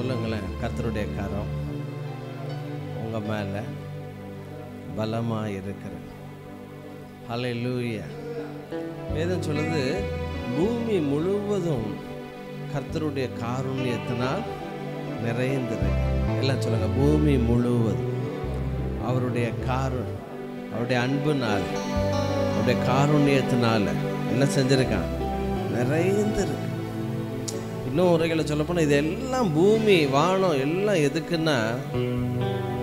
சொல்லுங்களேன், கர்த்தருடைய கரம் உங்கள் மேலே பலமாக இருக்கிறது. ஹல்லேலூயா. வேதம் சொல்லுது, பூமி முழுவதும் கர்த்தருடைய காருண்யத்தினால் நிறைந்திருக்கு. எல்லாம் சொல்லுங்க, பூமி முழுவதும் அவருடைய அவருடைய அன்புனால், அவருடைய காருண்யத்தினால என்ன செஞ்சிருக்கான்? நிறைந்திருக்கு. இன்னும் உரைகளை சொல்லப்போனால் இதெல்லாம் பூமி வானம் எல்லாம் எதுக்குன்னா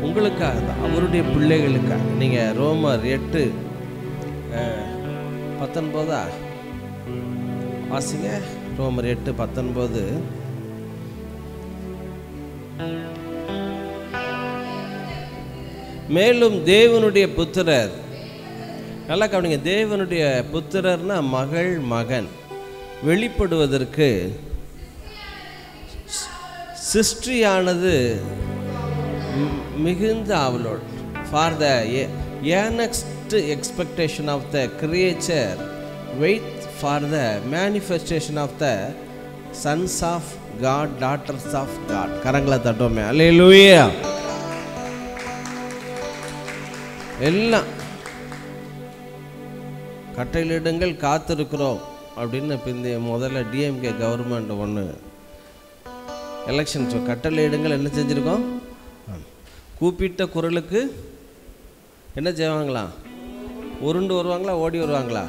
உங்களுக்காக தான், அவருடைய பிள்ளைகளுக்காக. நீங்கள் ரோமர் 8:19 வாசிங்க. ரோமர் 8:19. மேலும் தேவனுடைய புத்திரர், நல்லா கவனிங்க, தேவனுடைய புத்திரர்னா மகள் மகன், வெளிப்படுவதற்கு சிருஷ்டியானது மிகுந்த ஆவலோடு, for the earnest expectation of the creature wait for the manifestation of the sons of God, daughters of God. கரங்களை தட்டோமே. அல்லேலூயா. எல்லாம் கட்டளையிடுங்கள் காத்திருக்கிறோம் அப்படின்னு பிந்தைய முதல்ல டிஎம்கே கவர்மெண்ட் ஒன்று எலெக்ஷன் கட்டளையிடுங்கள் என்ன செஞ்சுருக்கோம்? கூப்பிட்ட குரலுக்கு என்ன செய்வாங்களா? உருண்டு வருவாங்களா, ஓடி வருவாங்களா?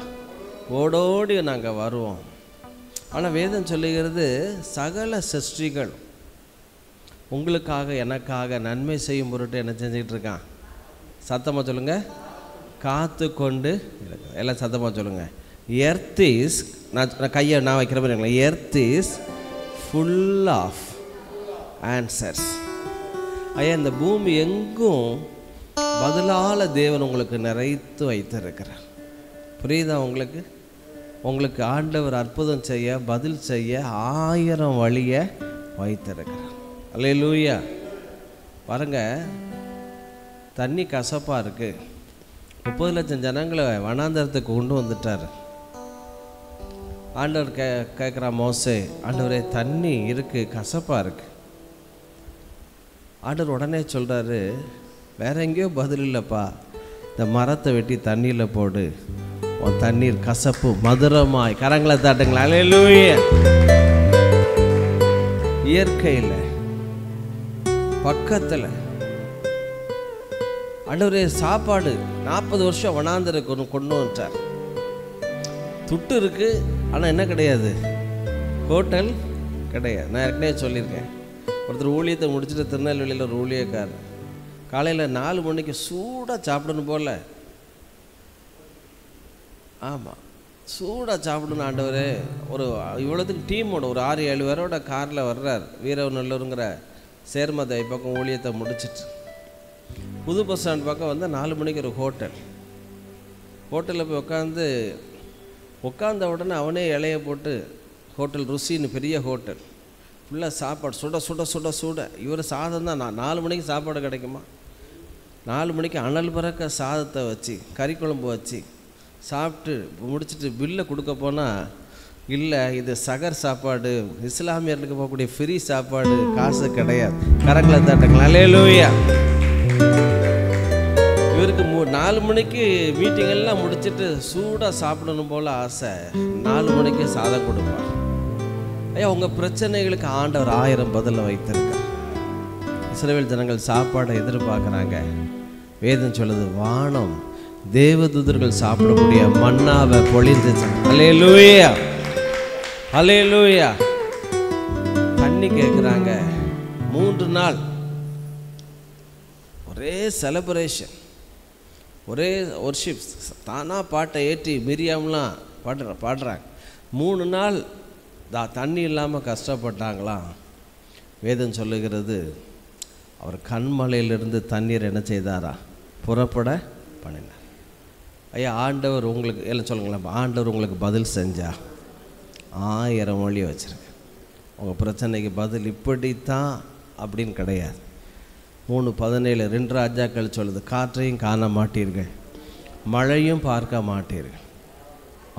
ஓடோடி நாங்கள் வருவோம். ஆனால் வேதம் சொல்லுகிறது, சகல சிருஷ்டிகள் உங்களுக்காக எனக்காக நன்மை செய்யும் பொருட்டு என்ன செஞ்சுக்கிட்டு இருக்கான்? சத்தமாக சொல்லுங்கள், காத்து கொண்டு. எல்லாம் சத்தமாக சொல்லுங்கள். எர்த் இஸ், நான் கையை நான் வைக்கிற மாதிரி, earth is full of answers. ஐயா, இந்த பூமி எங்கும் பதிலால தேவன் உங்களுக்கு நிறைத்து வைத்திருக்கிறார். புரியுதா உங்களுக்கு? உங்களுக்கு ஆண்டவர் அற்புதம் செய்ய, பதில் செய்ய 1000 வழியை வைத்திருக்கிறார். அல்லேலூயா. பாருங்க, தண்ணி கசப்பாக இருக்குது. 30 லட்சம் ஜனங்களை வனாந்தரத்துக்கு கொண்டு வந்துட்டார். ஆண்டவர் கேட்குறா, மோசே, ஆண்டவரே தண்ணி இருக்குது, கசப்பாக இருக்குது. ஆண்டவர் உடனே சொல்கிறாரு, வேற எங்கேயோ பதில் இல்லைப்பா, இந்த மரத்தை வெட்டி தண்ணியில் போடு, உன் தண்ணீர் கசப்பு மதுரமாய். கரங்களை தாட்டுங்களா. அல்லேலூயா. இயற்கையில் பக்கத்தில் ஆண்டவரே சாப்பாடு 40 வருஷம் வனாந்தருக்கு கொண்டு வந்துட்டார். துட்டு இருக்குது, ஆனால் என்ன கிடையாது? ஹோட்டல் கிடையாது. நான் ஏற்கனவே சொல்லியிருக்கேன், ஒருத்தர் ஊழியத்தை முடிச்சுட்டு திருநெல்வேலியில் ஒரு ஊழியக்காரர் காலையில் 4 மணிக்கு சூடாக சாப்பிடணும் போல். ஆமாம், சூடாக சாப்பிடணும். ஆண்டவரே, ஒரு இவ்வளோத்துக்கு டீமோட ஒரு 6-7 பேரோட காரில் வர்றார். வீரநல்லூருங்கிற சேர்மதை பக்கம் ஊழியத்தை முடிச்சிட்டு புது பஸ் ஸ்டாண்ட் பக்கம் வந்து 4 மணிக்கு ஒரு ஹோட்டலில் போய் உட்காந்த உடனே அவனே இலையை போட்டு, ஹோட்டல் ருசின்னு பெரிய ஹோட்டல், ஃபுல்லாக சாப்பாடு சுட சுட சுட சுட. இவர் சாதம் தான். 4 மணிக்கு சாப்பாடு கிடைக்குமா? 4 மணிக்கு அனல் பறக்க சாதத்தை வச்சு கறி குழம்பு வச்சு சாப்பிட்டு முடிச்சுட்டு பில்லை கொடுக்க போனால், இல்லை இது சகர் சாப்பாடு, இஸ்லாமியர்களுக்கு போகக்கூடிய ஃப்ரீ சாப்பாடு, காசு கிடையாது. கரங்களை தட்டுங்களா. அல்லேலூயா. இவருக்கு 4 மணிக்கு மீட்டிங்கெல்லாம் முடிச்சுட்டு சூடாக சாப்பிடணும் போல் ஆசை. 4 மணிக்கு சாதம் கொடுப்பார். ஐயா, உங்கள் பிரச்சனைகளுக்கு ஆண்டவர் 1000 பதிலை வைத்திருக்கார். இஸ்ரவேல் ஜனங்கள் சாப்பாடை எதிர்பார்க்குறாங்க. வேதம் சொல்லுது, வானம் தேவதூதர்கள் சாப்பிடக்கூடிய மன்னாவை பொழிந்துச்சு. அல்லேலூயா. அல்லேலூயா. தண்ணி கேட்குறாங்க. 3 நாள் ஒரே செலிப்ரேஷன், ஒரே ஒர்ஷிப், தானாக பாட்டை ஏற்றி மிரியாம்லாம் பாடுறாங்க. 3 நாள் தண்ணி இல்லாமல் கஷ்டப்பட்டாங்களாம். வேதம் சொல்லுகிறது, அவர் கண்மலையிலிருந்து தண்ணீர் என்ன செய்தாரா? புறப்பட பண்ணினார். ஐயா, ஆண்டவர் உங்களுக்கு எல்லாம் சொல்லுங்களேன், ஆண்டவர் உங்களுக்கு பதில் செஞ்சா 1000 மொழியை வச்சுருங்க. உங்கள் பிரச்சனைக்கு பதில் இப்படித்தான் அப்படின்னு கிடையாது. 3:17 2 ராஜாக்கள் சொல்லுது, காற்றையும் காண மாட்டீர்கள், மழையும் பார்க்க மாட்டீர்கள்,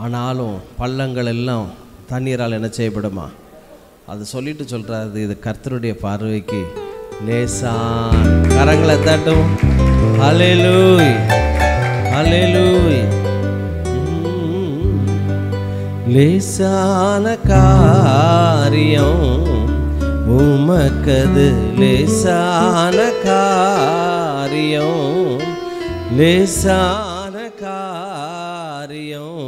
ஆனாலும் பள்ளங்கள் எல்லாம் தண்ணீரால் என்ன செய்யப்படுமா? அது சொல்லிட்டு சொல்கிறாரு, இது கர்த்தருடைய பார்வைக்கு லேசான. கரங்களை தட்டும். ஹல்லேலூயா, ஹல்லேலூயா. லேசான காரியம் உமக்கது, லேசான காரியம், லேசான காரியம்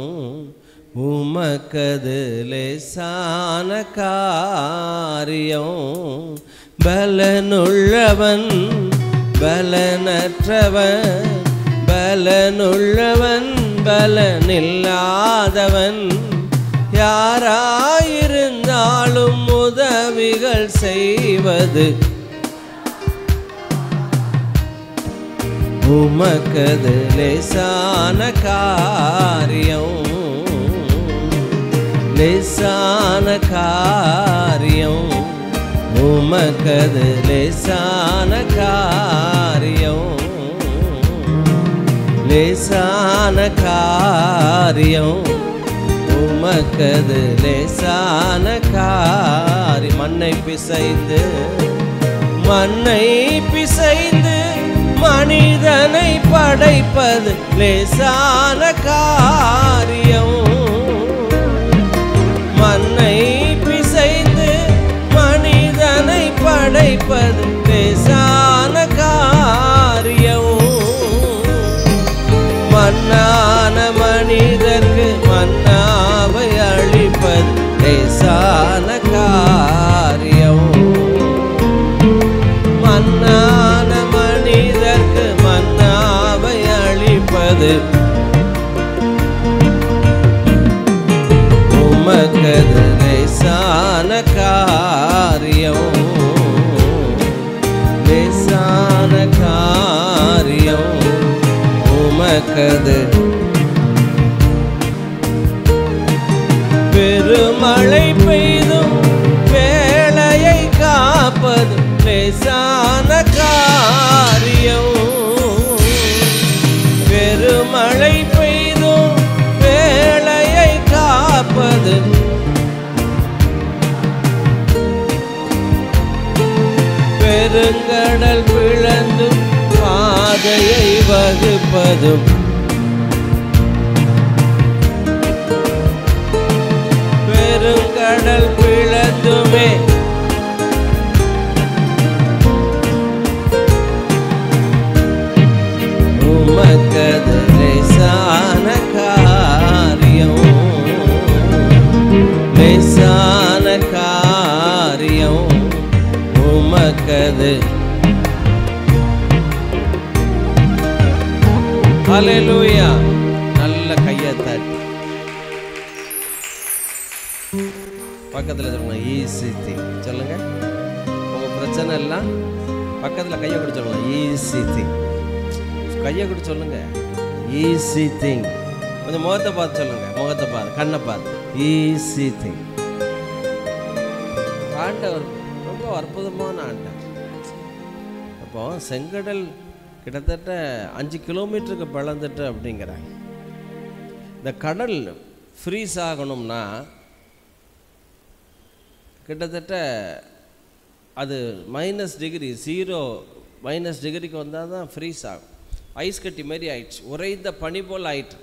உமக்கது, லேசான காரியம். பலனுள்ளவன் பலனற்றவன், பலனுள்ளவன் பலனில்லாதவன், யாராயிருந்தாலும் உதவிகள் செய்வது உமக்கது, லேசான காரியம், லேசான காரியம் உமக்கது, லேசான காரியம், லேசான காரியம் உமக்கது, லேசான காரி. மண்ணை பிசைந்து மண்ணை பிசைந்து மனிதனை படைப்பது லேசான காரியம். மண்ணை பிசைந்து மனிதனை படைப்பது லேசான காரியம். மண்ணான மனிதர்க்கு மன்னாவை அழிப்பது லேசான காரியம். மண்ணான மனிதர்க்கு மன்னாவை அழிப்பது உமக்கது, லேசான காரியம், லேசான காரியம் உமக்கது. பெருமழை பெய்தும் வேளையை காப்பது லேசான காரியம். பெருமழை பெய்தும் வேளையை காப்பது பெருங்கடல் பிளந்தும் பாதையை வகுப்பதும் பெருங்கடல் பிளந்துமே உமக்கது, லேசான காரியம், லேசான காரியம் உமக்கது. ஹல்லேலூயா. நல்ல கையை தட்டி பக்கத்தில் சொல்லுங்க, ஈஸி திங் சொல்லுங்க. உங்கள் பிரச்சனை எல்லாம் பக்கத்தில் கையை கூட சொல்லுங்க, ஈஸி திங். கையை கூட சொல்லுங்க, ஈஸி திங். கொஞ்சம் முகத்தை பார்த்து சொல்லுங்க, முகத்தை பார்த்து, கண்ணை பார்த்து, ஈஸி திங். ஆண்டவர் ரொம்ப அற்புதமான ஆண்டவர். அப்போ செங்கடல் கிட்டத்தட்ட 5 கிலோமீட்டருக்கு பிளந்துட்டு அப்படிங்கிறாங்க. இந்த கடல் ஃப்ரீஸ் ஆகணும்னா கிட்டத்தட்ட அது -டிகிரி 0 -டிகிரிக்கு வந்தால் தான் ஃப்ரீஸ் ஆகும். ஐஸ் கட்டி மாரி ஆயிடுச்சு, உறைந்த பனி போல் ஆயிட்டு.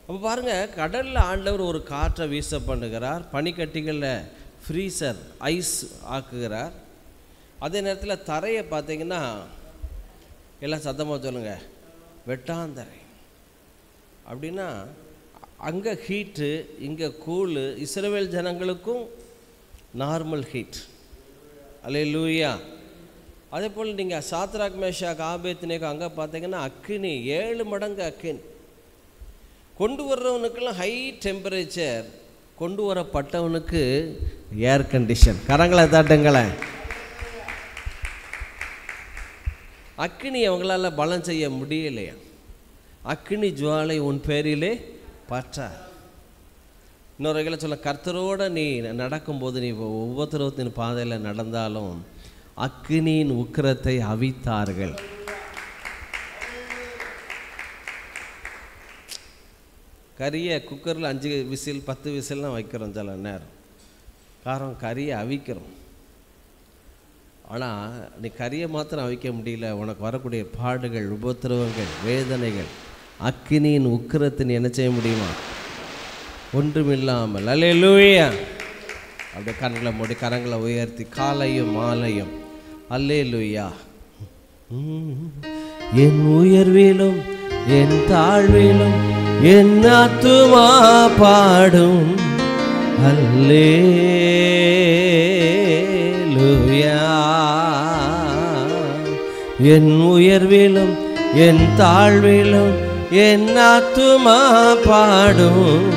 அப்போ பாருங்கள், கடலில் ஆண்டவர் ஒரு காற்றை வீச பண்ணுகிறார், பனிக்கட்டிகளில் ஃப்ரீசர் ஐஸ் ஆக்குகிறார். அதே நேரத்தில் தரையை பார்த்தீங்கன்னா எல்லாம் சத்தமாக சொல்லுங்கள், வெட்டாந்தரை. அப்படின்னா அங்கே ஹீட்டு, இங்கே கூழு. இஸ்ரவேல் ஜனங்களுக்கும் நார்மல் ஹீட். அல்லேலூயா. அதே போல் நீங்கள் சாத்ராக் மேஷாக் ஆபேத்நேகோ அங்கே பார்த்தீங்கன்னா அக்கினி 7 மடங்கு அக்கினி. கொண்டு வர்றவனுக்கெல்லாம் ஹை டெம்பரேச்சர், கொண்டு வரப்பட்டவனுக்கு ஏர் கண்டிஷன். கரங்களை தாட்டுங்களேன். அக்கினி அவங்களால பலம் செய்ய முடியலையா? அக்கினி ஜுவாலை உன் பேரிலே பற்றா. இன்னொரு வகையில் சொல்ல, கர்த்தரோடு நீ நடக்கும்போது, நீ ஒவ்வொருத்தரத்தின் பாதையில் நடந்தாலும் அக்கினியின் உக்கிரத்தை அவித்தார்கள். கறியை குக்கரில் 5 விசில் 10 விசில்லாம் வைக்கிறோம் சில நேரம். காரணம் கறியை அவிக்கிறோம். ஆனால் நீ கறியை மாத்திரம் அவிக்க முடியல, உனக்கு வரக்கூடிய பாடுகள், உபத்திரவங்கள், வேதனைகள், அக்கினியின் உக்கிரத்தின் என்ன செய்ய முடியுமா? ஒன்றுமில்லாமல். அல்லேலூயா. அப்படியே கண்களை மூடி கரங்களை உயர்த்தி காலையும் மாலையும் அல்லேலூயா. என் உயர்விலும் என் தாழ்விலும் என் ஆத்துமா பாடும் அல்லேலூயா. என் உயர்விலும் என் தாழ்விலும் என் ஆத்துமா பாடும்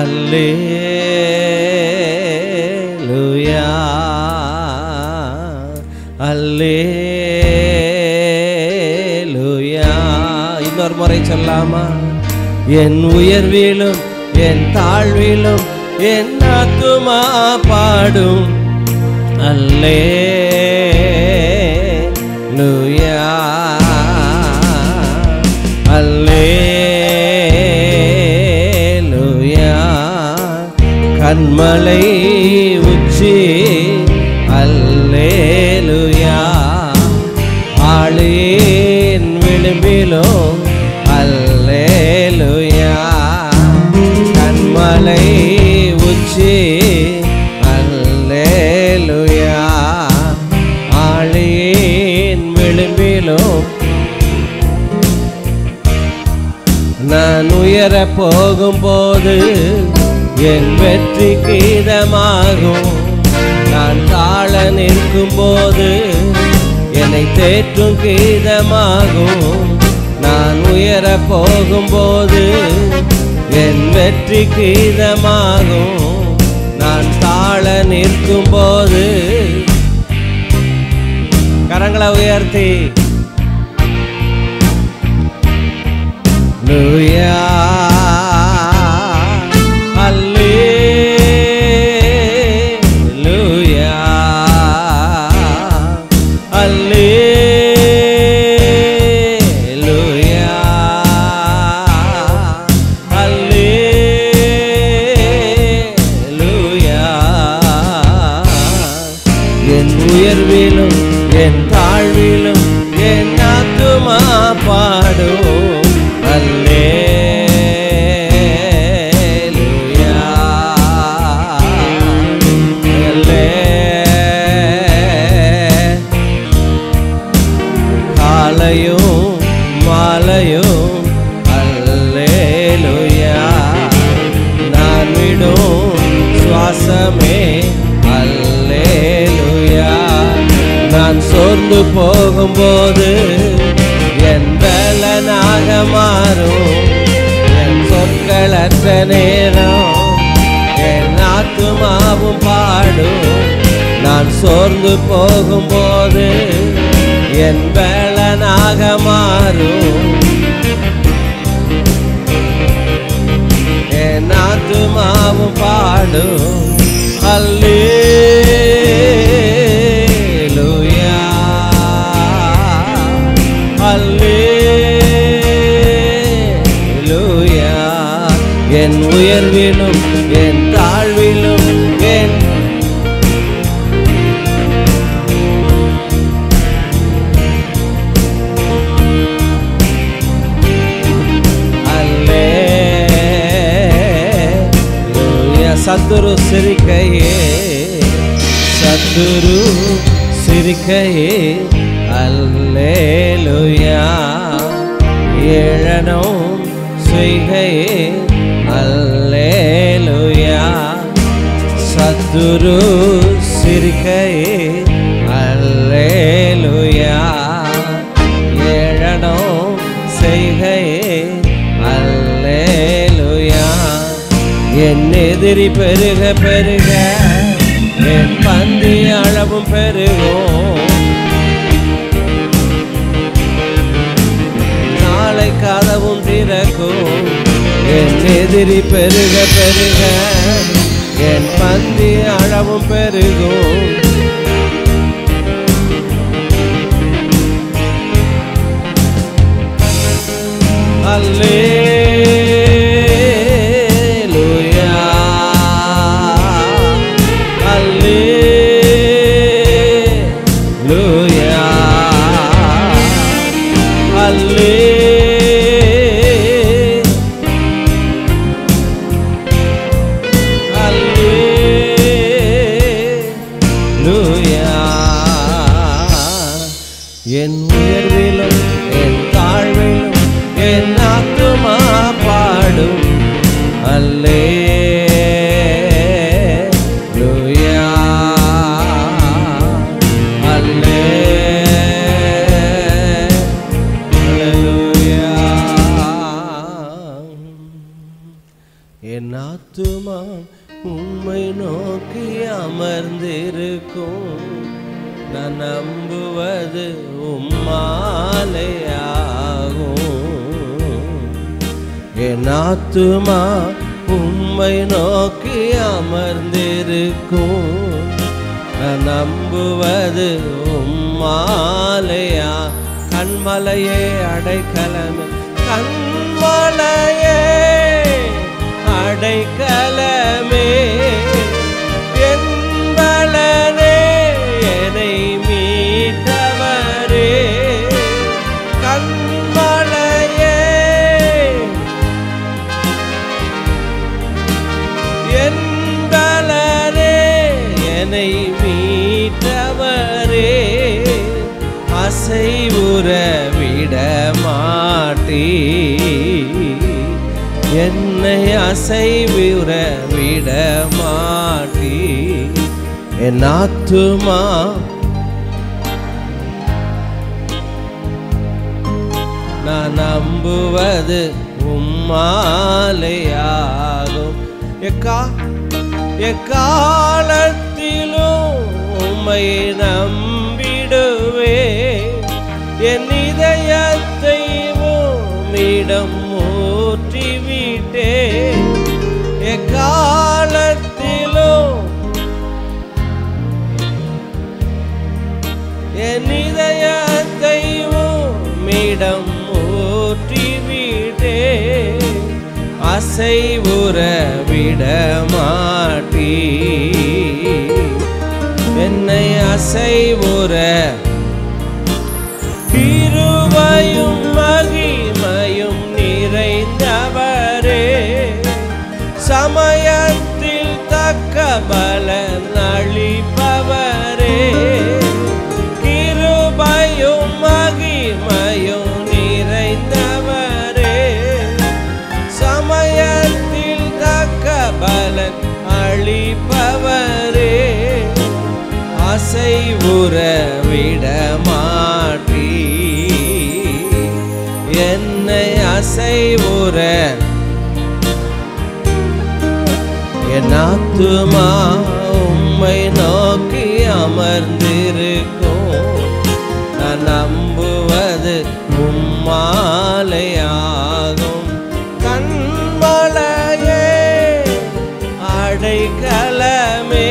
அல்லேலூயா. அல்லேலூயா. இன்னொரு முறை சொல்லாமா? என் உயர்விலும் என் தாழ்விலும் என் ஆத்துமா பாடும் அல்லேலூயா. அல்லேலூயா. கண்மலை உச்சி அல்லேலூயா. ஆளியின் விளிம்பிலும் அல்லேலூயா. கண்மலை உச்சி அல்லேலூயா. ஆளியின் விளிம்பிலும் நான் உயர போகும்போது என் வெற்றி கீதமாகும். நான் தாழ நிற்கும்போது என்னை தேற்றும் கீதமாகும். நான் உயர போகும்போது என் வெற்றி கீதமாகும். நான் தாழ நிற்கும்போது கரங்களை உயர்த்தி அல்லேலூயா. அல்லேலூயா. அல்லேலூயா. அல்லேலூயா. என் உயர்விலும் என் தாழ்விலும் என் ஆத்துமா பாடும் அல்லேலூயா. காலையும் மாலையும் அல்லேலூயா. நான் விடும் சுவாசமே அல்லேலூயா. நான் சோர்ந்து போகும்போது என் பலனாக மாறும். என் சொற்களற்ற நேரம் என் ஆத்துமாவும் பாடும். நான் சோர்ந்து போகும்போது என் பலனாக மாறும். என் ஆத்துமாவும் பாடும் அல்லேலூயா. அல்லேலூயா. என் உயர்விலும் என் தாழ்விலும் என் அல்லேலூயா. சத்துரு சிரிக்கையே சத்துரு சிரிக்கையே அல்லேலூயா. ஏளனம் செய்கையே அல்லேலூயா. சத்துரு சிரிக்கையே அல்லேலூயா. ஏளனம் செய்கையே அல்லேலூயா. என் எதிரி பெருக பெருக என் பந்தி அளவும் பெருகும். நாளை கதவும் திறக்கும். என் எதிரி பெருக பெருக என் பந்தி அளவும் பெருகும். அல்லேலூயா. என் உயர்விலும் என் தாழ்விலும் என் ஆத்துமா பாடும் அல்லேலூயா அல்லேலூயா. என் ஆத்துமா உம்மை நோக்கி அமர்ந்திருக்கும், நான் நம்புவது உம்மாலேயாகும். என் ஆத்துமா உம்மை நோக்கி அமர்ந்திருக்கும், நான் நம்புவது உம்மாலேயா. கண்மலையே அடைக்கலமே, கண்மலையே அடைக்கலமே, என் பலனே என்னை மீட்டவரே. கண்மலையே என் பலனே என்னை மீட்டவரே. அசைவுற விட மாட்டீ, என்னை அசைவுற விட மாட்டீ. என் ஆத்துமா நான் நம்புவது உம்மாலேயாகும். எக்காலத்திலும் உம்மை நம்பிடுவே, என் இதயத்தை உம்மிடம் ஊற்றிவிட்டே. எக்காலத்திலும் என் இதயத்தை உம்மிடம் ஊற்றிவிட்டே. அசைவுற விட மாட்டீ, என்னை அசைவுற. கிருபையும் மகிமையும் நிறைந்தவரே, சமயத்தில் தக்க பலன் அளிப்பவரே. கிருபையும் மகிமையும் நிறைந்தவரே, சமயத்தில் தக்க பலன் அளிப்பவரே. அசைவுற விட மாட்டீ, என்னை அசைவுற. என் ஆத்துமா உம்மை நோக்கி அமர்ந்திருக்கும், நான் நம்புவது உம்மாலேயாகும். கண்மலையே அடைக்கலமே,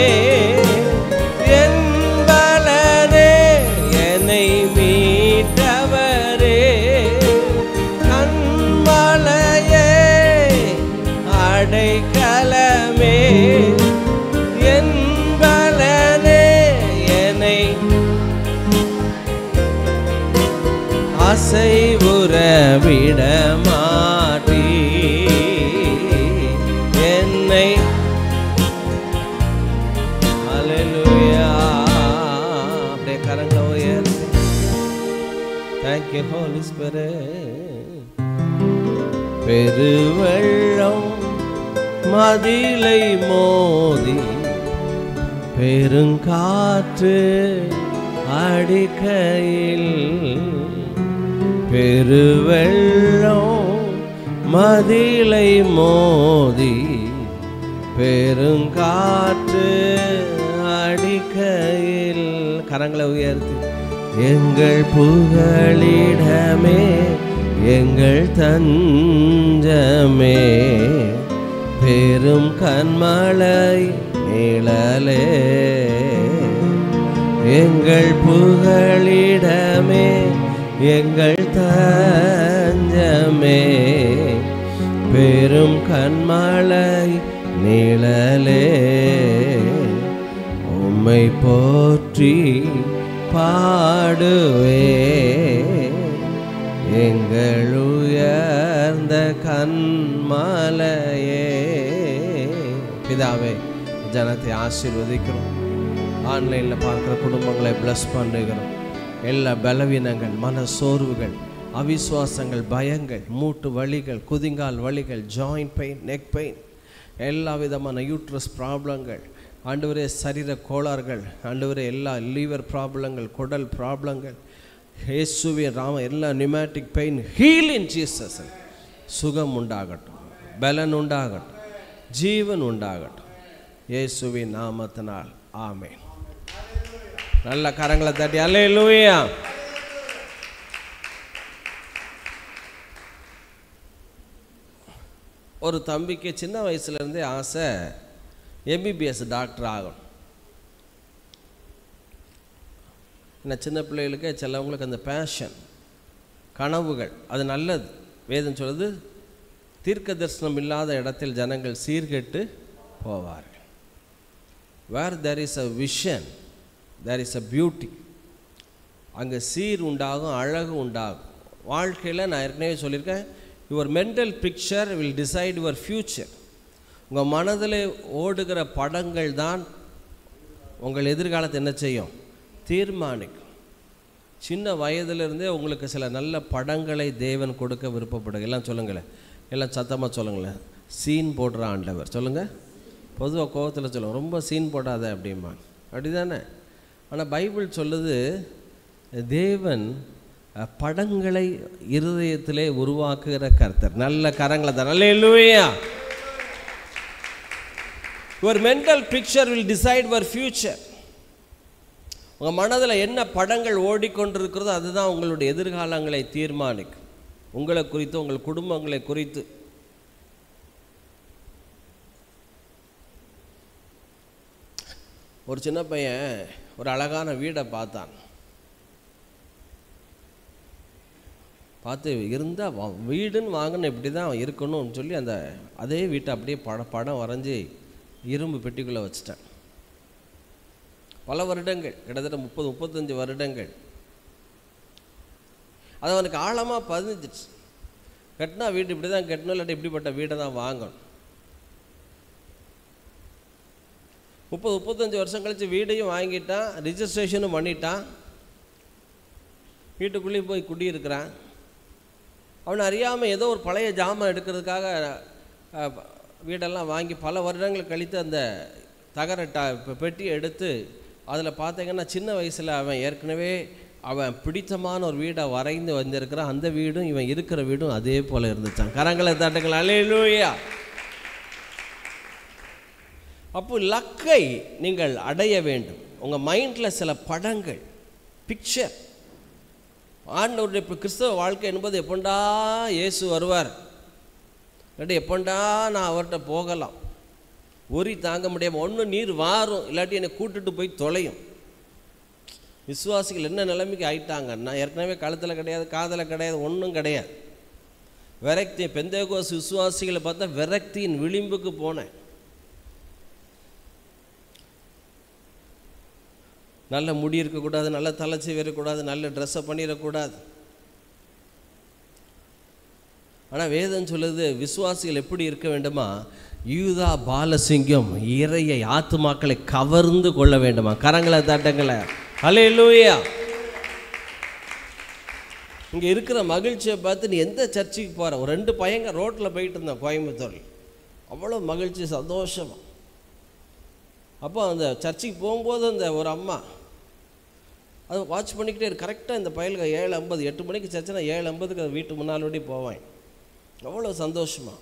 என் பலனே என்னை மீட்டவரே. கண்மலையே அடைக்கலமே, என் பலனே என்னை அசைவுற விட மாட்டீ, என்னை. அல்லேலூயா. அப்படியே கரங்களை உயர்த்தி Thank you Holy Spirit. பெருவெள்ளம் மதிலை மோதி பெருங்காற்று அடிக்கையில், பெருவெள்ளம் மதிலை மோதி பெருங்காற்று அடிக்கையில். கரங்களை உயர்த்தி எங்கள் புகழிடமே, எங்கள் தஞ்சமே, பெரும் கண்மலை நிழலே. எங்கள் புகழிடமே, எங்கள் தஞ்சமே, பெரும் கண்மலை நிழலே. உம்மை போற்றி பாடுவே, எங்கள் உயர்ந்த கண்மலையே. பிதாவே, ஜனத்தை ஆசீர்வதிக்கிறோம். ஆன்லைனில் பார்க்குற குடும்பங்களை பிளஸ் பண்ணுகிறோம். எல்லா பலவீனங்கள், மன சோர்வுகள், அவிசுவாசங்கள், பயங்கள், மூட்டு வலிகள், குதிங்கால் வலிகள், ஜாயிண்ட் பெயின், நெக் பெயின், எல்லா விதமான யூட்ரஸ் ப்ராப்ளங்கள், ஆண்டவரே சரீர கோளாறுகள், ஆண்டவரே எல்லா லீவர் ப்ராப்ளங்கள், குடல் ப்ராப்ளங்கள், இயேசுவே ராம எல்லா pneumatic pain heel in Jesus. சுகம் உண்டாகட்டும், பலன் உண்டாகட்டும், ஜீவன் உண்டாகட்டும் இயேசுவின் நாமத்தினால். ஆமென். நல்ல கரங்களை தட்டி அல்லேலூயா. ஒரு தம்பிக்கு சின்ன வயசுலேருந்தே ஆசை எம்பிபிஎஸ் டாக்டர் ஆகணும். என்ன சின்ன பிள்ளைகளுக்கு சிலவங்களுக்கு அந்த பேஷன், கனவுகள், அது நல்லது. வேதம் சொல்லுது, தீர்க்க தரிசனம் இல்லாத இடத்தில் ஜனங்கள் சீர்கெட்டு போவார்கள். Where there is a vision there is a beauty. அங்கே சீர் உண்டாகும், அழகு உண்டாகும். வாழ்க்கையில் நான் ஏற்கனவே சொல்லியிருக்கேன், your mental picture will decide your future. உங்கள் மனதில் ஓடுகிற படங்கள் தான் உங்கள் எதிர்காலத்தை என்ன செய்யும், தீர்மானிக்கும். சின்ன வயதிலிருந்தே உங்களுக்கு சில நல்ல படங்களை தேவன் கொடுக்க விருப்பப்படுங்க. எல்லாம் சொல்லுங்களேன், எல்லாம் சத்தமாக சொல்லுங்களேன். சீன் போடுற ஆண்டவர் சொல்லுங்கள். பொதுவாக கோபத்தில் சொல்லுவோம், ரொம்ப சீன் போடாத அப்படிமா, அப்படி தானே? ஆனால் பைபிள் சொல்லுது, தேவன் படங்களை இருதயத்திலே உருவாக்குகிற கர்த்தர். நல்ல கரங்களை தான். அல்லேலூயா. Your mental picture will decide your future. உங்கள் மனதில் என்ன படங்கள் ஓடிக்கொண்டிருக்கிறதோ அதுதான் உங்களுடைய எதிர்காலங்களை தீர்மானிக்கும். உங்களை குறித்து, உங்கள் குடும்பங்களை குறித்து. ஒரு சின்ன பையன் ஒரு அழகான வீடை பார்த்தான். பார்த்து இருந்தால் வீடுன்னு வாங்கின இப்படி தான் இருக்கணும்னு சொல்லி அந்த அதே வீட்டை அப்படியே படம் வரைஞ்சி இரும்பு பெட்டிக்குள்ளே வச்சுட்டேன். பல வருடங்கள், கிட்டத்தட்ட 30-35 வருடங்கள் அது அவனுக்கு ஆழமாக பதிஞ்சிச்சு. கட்டினா வீடு இப்படி தான் கட்டணும், இல்லாட்டி இப்படிப்பட்ட வீடை தான் வாங்கணும். 30-35 வருஷம் கழித்து வீடையும் வாங்கிட்டான், ரிஜிஸ்ட்ரேஷனும் பண்ணிட்டான், வீட்டுக்குள்ளேயும் போய் குடியிருக்கிறான். அவனை அறியாமல் ஏதோ ஒரு பழைய ஜாமான் எடுக்கிறதுக்காக வீடெல்லாம் வாங்கி பல வருடங்கள் கழித்து அந்த தகர பெட்டியை எடுத்து அதில் பார்த்தீங்கன்னா சின்ன வயசில் அவன் ஏற்கனவே அவன் பிடித்தமான ஒரு வீடை வரைந்து வந்திருக்கிறான். அந்த வீடும் இவன் இருக்கிற வீடும் அதே போல் இருந்துச்சான். கரங்களை தட்டுங்கள். அல்லேலூயா. அப்போ லக்கை நீங்கள் அடைய வேண்டும். உங்கள் மைண்டில் சில படங்கள், பிக்சர். ஆண்டவருடைய கிறிஸ்தவ வாழ்க்கை என்பது எப்பண்டா இயேசு வருவார், இல்லாட்டி எப்பண்டா நான் அவர்கிட்ட போகலாம், உரி தாங்க முடியாமல் ஒன்று நீர் வாரும், இல்லாட்டி என்னை கூட்டுட்டு போய் தொலையும். விசுவாசிகள் என்ன நிலைமைக்கு ஆயிட்டாங்கன்னா, ஏற்கனவே கழுத்தில் கிடையாது, காதில் கிடையாது, ஒன்றும் கிடையாது. விரக்தி. பெந்தேகோஸ் விசுவாசிகளை பார்த்தா விரக்தியின் விளிம்புக்கு போனேன். நல்ல முடி இருக்கக்கூடாது, நல்ல தலைச்சி வரக்கூடாது, நல்ல ட்ரெஸ்ஸை பண்ணிடக்கூடாது. ஆனால் வேதம் சொல்லுது, விசுவாசிகள் எப்படி இருக்க வேண்டுமா, யூதா பாலசிங்கம் இறையை ஆத்துமாக்களை கவர்ந்து கொள்ள வேண்டுமா. கரங்களை தட்டுங்களை. அல்லேலூயா. இங்கே இருக்கிற மகிழ்ச்சியை பார்த்து நீ எந்த சர்ச்சுக்கு போகிற. ஒரு 2 பையங்க ரோட்டில் போயிட்டு இருந்தேன் கோயம்புத்தூரில், அவ்வளோ மகிழ்ச்சி, சந்தோஷமாக. அப்போ அந்த சர்ச்சுக்கு போகும்போது அந்த ஒரு அம்மா அதை வாட்ச் பண்ணிக்கிட்டே இருக்கு. கரெக்டாக இந்த பயலுக்கு 7:50, 8 மணிக்கு சர்ச்சுனா 7:50க்கு அது வீட்டு முன்னாலோடி போவேன். அவ்வளோ சந்தோஷமாக.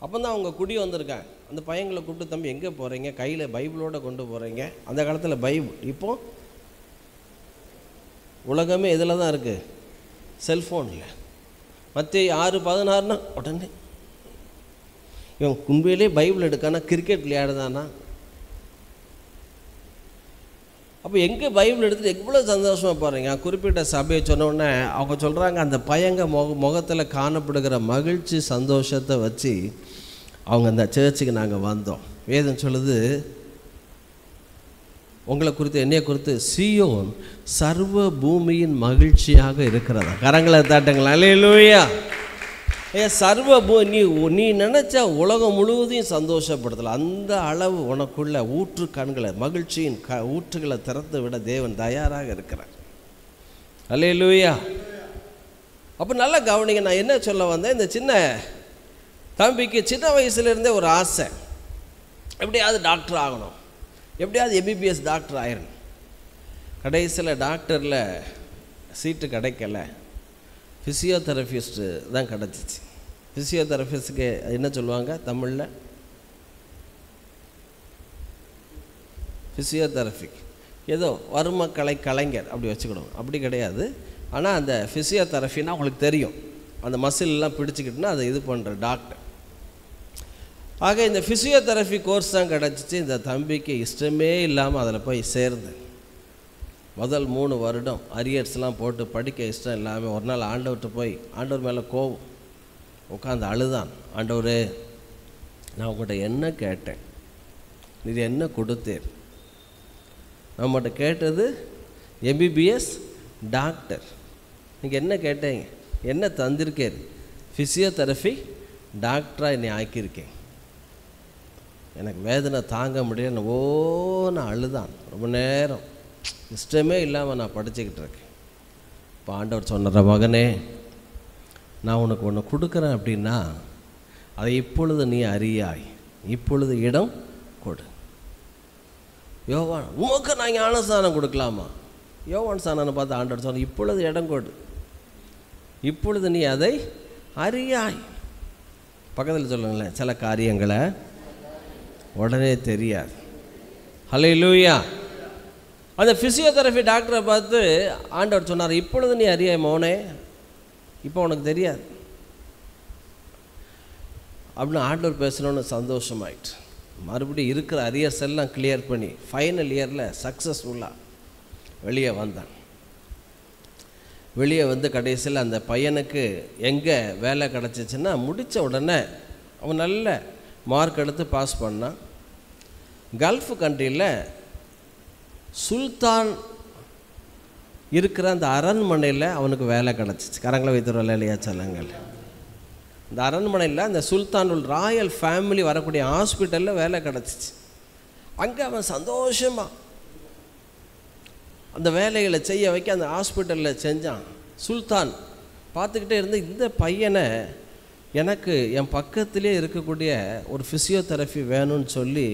அப்போ தான் அவங்க குடி வந்திருக்காங்க. அந்த பையங்களை கூப்பிட்டு, தம்பி எங்கே போகிறீங்க, கையில் பைபிளோடு கொண்டு போகிறீங்க. அந்த காலத்தில் பைபிள், இப்போது உலகமே இதில் தான் இருக்குது, செல்ஃபோனில். மத்தேயு 6:16 உடனே இவன் உண்மையிலே பைபிள் எடுக்கானா, கிரிக்கெட் விளையாடுதானா. அப்போ எங்கே பைபிள் எடுத்துகிட்டு எவ்வளோ சந்தோஷமாக போகிறீங்க. குறிப்பிட்ட சபையை சொன்னோடனே அவங்க சொல்கிறாங்க, அந்த பையங்க முகத்தில் காணப்படுகிற மகிழ்ச்சி, சந்தோஷத்தை வச்சு அவங்க அந்த சர்ச்சுக்கு நாங்கள் வந்தோம். வேதம் சொல்லுது, உங்களை குறித்து, என்னைய குறித்து, சீயோன் சர்வ பூமியின் மகிழ்ச்சியாக இருக்கிறதா. கரங்களை தட்டுங்களா. அல்லேலூயா. சர்வ நீ நினச்சா உலகம் முழுவதையும் சந்தோஷப்படுத்தலாம். அந்த அளவு உனக்குள்ள ஊற்று கண்களை, மகிழ்ச்சியின் ஊற்றுகளை திறந்து விட தேவன் தயாராக இருக்கிறார். அல்லேலூயா. அப்போ நல்லா கவனிங்க, நான் என்ன சொல்ல வந்தேன், இந்த சின்ன தம்பிக்கு சின்ன வயசுலேருந்தே ஒரு ஆசை, எப்படியாவது டாக்டர் ஆகணும், எப்படியாவது எம்பிபிஎஸ் டாக்டர் ஆயிடணும். கடைசியில் டாக்டரில் சீட்டு கிடைக்கல, ஃபிசியோதெரபிஸ்ட்டு தான் கிடச்சிச்சு. ஃபிசியோதெரபிஸ்ட்டுக்கு என்ன சொல்லுவாங்க தமிழில்? ஃபிசியோதெரபிக் ஏதோ வறுமக்கலை கலைஞர் அப்படி வச்சுக்கணும், அப்படி கிடையாது. ஆனால் அந்த ஃபிசியோதெரபின்னா உங்களுக்கு தெரியும், அந்த மசிலெலாம் பிடிச்சிக்கிட்டுனா அதை இது பண்ணுற டாக்டர். ஆக இந்த ஃபிசியோதெரபி கோர்ஸ் தான் கிடச்சிச்சு. இந்த தம்பிக்கு இஷ்டமே இல்லாமல் அதில் போய் சேர்ந்தேன். முதல் 3 வருடம் அரியர்ஸ்லாம் போட்டு படிக்க இஷ்டம் இல்லாமல் ஒரு நாள் ஆண்டவர்கிட்ட போய், ஆண்டவர் மேலே கோவம், உட்காந்து அழுதான். ஆண்டவரே, நான் உங்கள்கிட்ட என்ன கேட்டேன், இது என்ன கொடுத்தேன்? நம்மகிட்ட கேட்டது எம்பிபிஎஸ் டாக்டர், நீங்கள் என்ன கேட்டீங்க, என்ன தந்திருக்கேன்? ஃபிசியோதெரபி டாக்டராக என்னை ஆக்கியிருக்கேன். எனக்கு வேதனை தாங்க முடியல, நான் அழுதான் ரொம்ப நேரம், இஷ்டமே இல்லாமல் நான் படிச்சுக்கிட்டு இருக்கேன். இப்போ ஆண்டவர் சொன்ன, மகனே, நான் உனக்கு ஒன்று கொடுக்குறேன் அப்படின்னா அதை இப்பொழுது நீ அறியாய், இப்பொழுது இடம் கொடு. யோவான், உமக்கு நான் ஞானஸ்தானம் கொடுக்கலாமா? யோவான் ஸ்தானம்னு பார்த்து ஆண்டவர் சொன்ன, இப்பொழுது இடம் கொடு, இப்பொழுது நீ அதை அறியாய். பக்கத்தில் சொல்லுங்களேன், சில காரியங்களை உடனே தெரியாது. ஹல்லேலூயா. அந்த ஃபிசியோதெரபி டாக்டரை பார்த்து ஆண்டவர் சொன்னார், இப்பொழுது நீ அறியாய் மோனே, இப்போ உனக்கு தெரியாது அப்படின்னு ஆண்டவர் பேசணுன்னு சந்தோஷமாயிட்டு மறுபடியும் இருக்கிற அரியர்ஸ் எல்லாம் கிளியர் பண்ணி ஃபைனல் இயரில் சக்ஸஸ்ஃபுல்லாக வெளியே வந்தான். வெளியே வந்து கடைசியில் அந்த பையனுக்கு எங்கே வேலை கிடச்சிச்சின்னா, முடித்த உடனே அவன் நல்ல மார்க் எடுத்து பாஸ் பண்ணான். கல்ஃப் கண்ட்ரியில் சுல்தான் இருக்கிற அந்த அரண்மனையில் அவனுக்கு வேலை கிடச்சிச்சு. கரங்களை வைத்துருவல இல்லையா சொல்லுங்கள். இந்த அரண்மனையில் அந்த சுல்தானுல் ராயல் ஃபேமிலி வரக்கூடிய ஹாஸ்பிட்டலில் வேலை கிடச்சிச்சு. அங்கே அவன் சந்தோஷமாக அந்த வேலைகளை செய்ய வைக்க அந்த ஹாஸ்பிட்டலில் செஞ்சான். சுல்தான் பார்த்துக்கிட்டே இருந்து, இந்த பையனை எனக்கு என் பக்கத்திலே இருக்கக்கூடிய ஒரு ஃபிசியோதெரபி வேணும்னு சொல்லி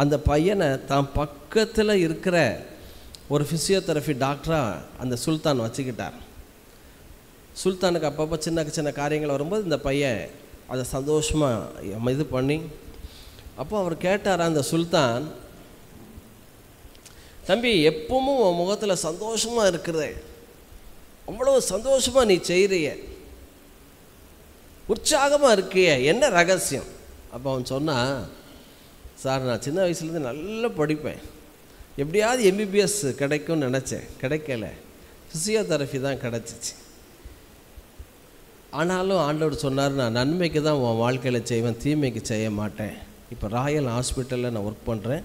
அந்த பையனை தான் பக்கத்தில் இருக்கிற ஒரு ஃபிசியோதெரபி டாக்டராக அந்த சுல்தான் வச்சுக்கிட்டார். சுல்தானுக்கு அப்பப்போ சின்ன சின்ன காரியங்கள் வரும்போது இந்த பையன் அதை சந்தோஷமாக இது பண்ணி, அப்போ அவர் கேட்டார் அந்த சுல்தான், தம்பி, எப்பவும் உன் முகத்தில் சந்தோஷமாக இருக்கிறதே, அவ்வளோ சந்தோஷமாக நீ செய்கிறிய, உற்சாகமாக இருக்கிய, என்ன ரகசியம்? அப்போ அவன் சொன்னான், சார், நான் சின்ன வயசுலேருந்து நல்லா படிப்பேன், எப்படியாவது எம்பிபிஎஸ் கிடைக்கும்னு நினச்சேன், கிடைக்கல, ஃபிசியோதெரபி தான் கிடச்சிச்சு. ஆனாலும் ஆண்டவர் சொன்னார், நான் நன்மைக்கு தான் உன் வாழ்க்கையில் செய்வேன், தீமைக்கு செய்ய மாட்டேன். இப்போ ராயல் ஹாஸ்பிட்டலில் நான் ஒர்க் பண்ணுறேன்,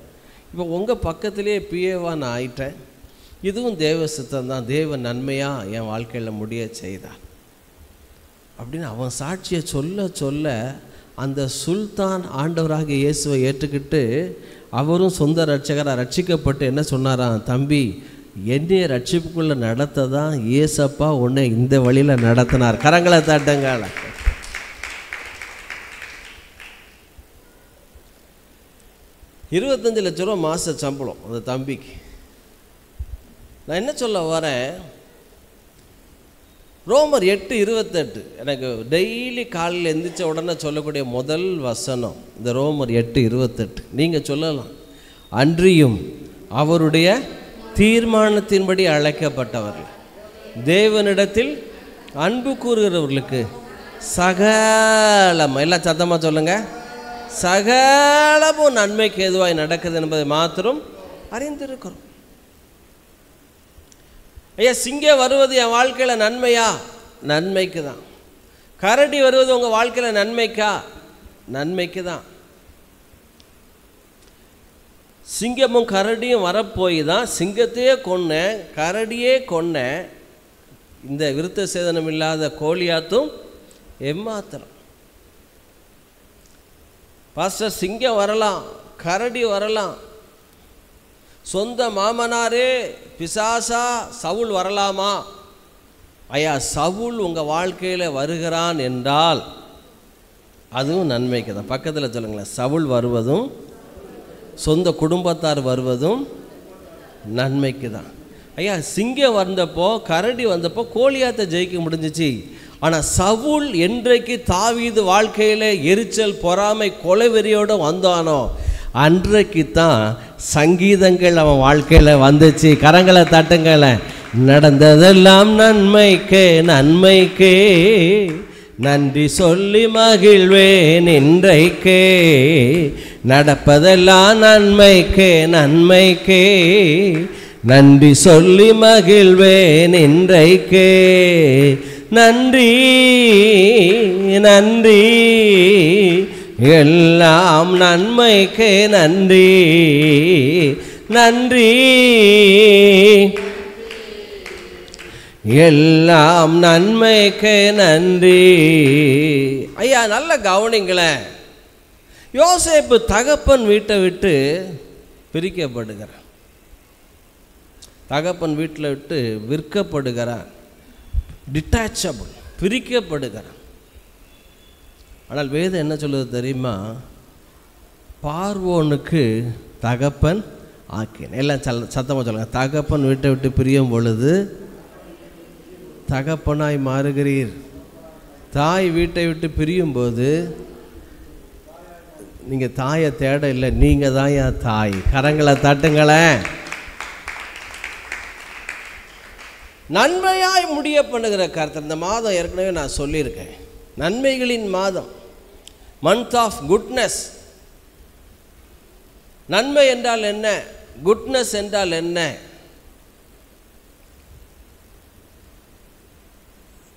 இப்போ உங்கள் பக்கத்திலே பிஏவாக நான் ஆயிட்டேன். இதுவும் தேவ சித்தம் தான், தேவ நன்மையாக என் வாழ்க்கையில் முடிய செய்தார் அப்படின்னு அவன் சாட்சியை சொல்ல சொல்ல அந்த சுல்தான் ஆண்டவராக இயேசுவை ஏற்றுக்கிட்டு அவரும் சொந்த ரட்சகராக ரட்சிக்கப்பட்டு என்ன சொன்னாராம், தம்பி, என்னைய ரட்சிப்புக்குள்ளே நடத்த தான் ஏசப்பா உன்னை இந்த வழியில் நடத்தினார். கரங்களை தட்டுங்க. 25 லட்ச ரூபா மாத சம்பளம் அந்த தம்பிக்கு. நான் என்ன சொல்ல வரேன், ரோமர் 8:28 எனக்கு டெய்லி காலையில் எந்திரிச்ச உடனே சொல்லக்கூடிய முதல் வசனம் இந்த ரோமர் 8:28. நீங்கள் சொல்லலாம், அன்றியும் அவருடைய தீர்மானத்தின்படி அழைக்கப்பட்டவர்கள் தேவனிடத்தில் அன்பு கூறுகிறவர்களுக்கு சகலம், எல்லாம் சத்தமாக சொல்லுங்கள், சகலமும் நன்மைக்கு எதுவாய் நடக்குது என்பதை மாத்திரம் அறிந்திருக்கிறோம். ஐயா, சிங்கம் வருவது என் வாழ்க்கையில் நன்மையா? நன்மைக்கு தான். கரடி வருவது உங்கள் வாழ்க்கையில் நன்மைக்கா? நன்மைக்கு தான். சிங்கமும் கரடியும் வரப்போய் தான் சிங்கத்தையே கொன்னேன், கரடியே கொன்னேன், இந்த விருத்த சேதனம் இல்லாத கோழியாத்தும் எம்மாத்திரம். பாஸ்டர், சிங்கம் வரலாம், கரடி வரலாம், சொந்த மாமனாரே பிசாசா சவுல் வரலாமா ஐயா சவுல் உங்கள் வாழ்க்கையில் வருகிறான் என்றால் அதுவும் நன்மைக்கு தான். பக்கத்தில் சொல்லுங்களேன், சவுல் வருவதும் சொந்த குடும்பத்தார் வருவதும் நன்மைக்கு தான். ஐயா சிங்கம் வந்தப்போ, கரடி வந்தப்போ கோலியாத்தை ஜெயிக்க முடிஞ்சிச்சு. ஆனால் சவுல் என்றைக்கு தாவீது வாழ்க்கையில் எரிச்சல், பொறாமை, கொலைவெறியோடு வந்தானோ அன்றைக்கு தான் சங்கீதங்கள் அவன் வாழ்க்கையில் வந்துச்சு. கரங்களை தட்டுங்கள. நடந்ததெல்லாம் நன்மைக்கே நன்மைக்கே, நன்றி சொல்லி மகிழ்வேன் இன்றைக்கே. நடப்பதெல்லாம் நன்மைக்கே நன்மைக்கே, நன்றி சொல்லி மகிழ்வேன் இன்றைக்கே. நன்றி நன்றி எல்லாம் நன்மைக்கே நன்றி நன்றி எல்லாம் நன்மைக்கே நன்றி. ஐயா நல்ல கவனிங்களேன். யோசேப்பு தகப்பன் வீட்டை விட்டு பிரிக்கப்படுகிறான். தகப்பன் வீட்டில் விட்டு விற்கப்படுகிறான். டிட்டாச்சபிள், பிரிக்கப்படுகிறான். ஆனால் வேதம் என்ன சொல்லுது தெரியுமா? பார்வோனுக்கு தகப்பன் ஆக்கினேன். எல்லாம் சத்தமாக சொல்லுங்க. தகப்பன் வீட்டை விட்டு பிரியும் பொழுது தகப்பனாய் மாறுகிறீர். தாய் வீட்டை விட்டு பிரியும் போது நீங்கள் தாயை தேட இல்லை, நீங்கள் தான் என் தாய். கரங்களை தட்டுங்களேன். நன்மையாய் முடிய பண்ணுகிற கர்த்தர். இந்த மாதம் ஏற்கனவே நான் சொல்லியிருக்கேன், நன்மைகளின் மாதம், மந்த் ஆஃப் குட்னஸ். நன்மை என்றால் என்ன, குட்னஸ் என்றால் என்ன?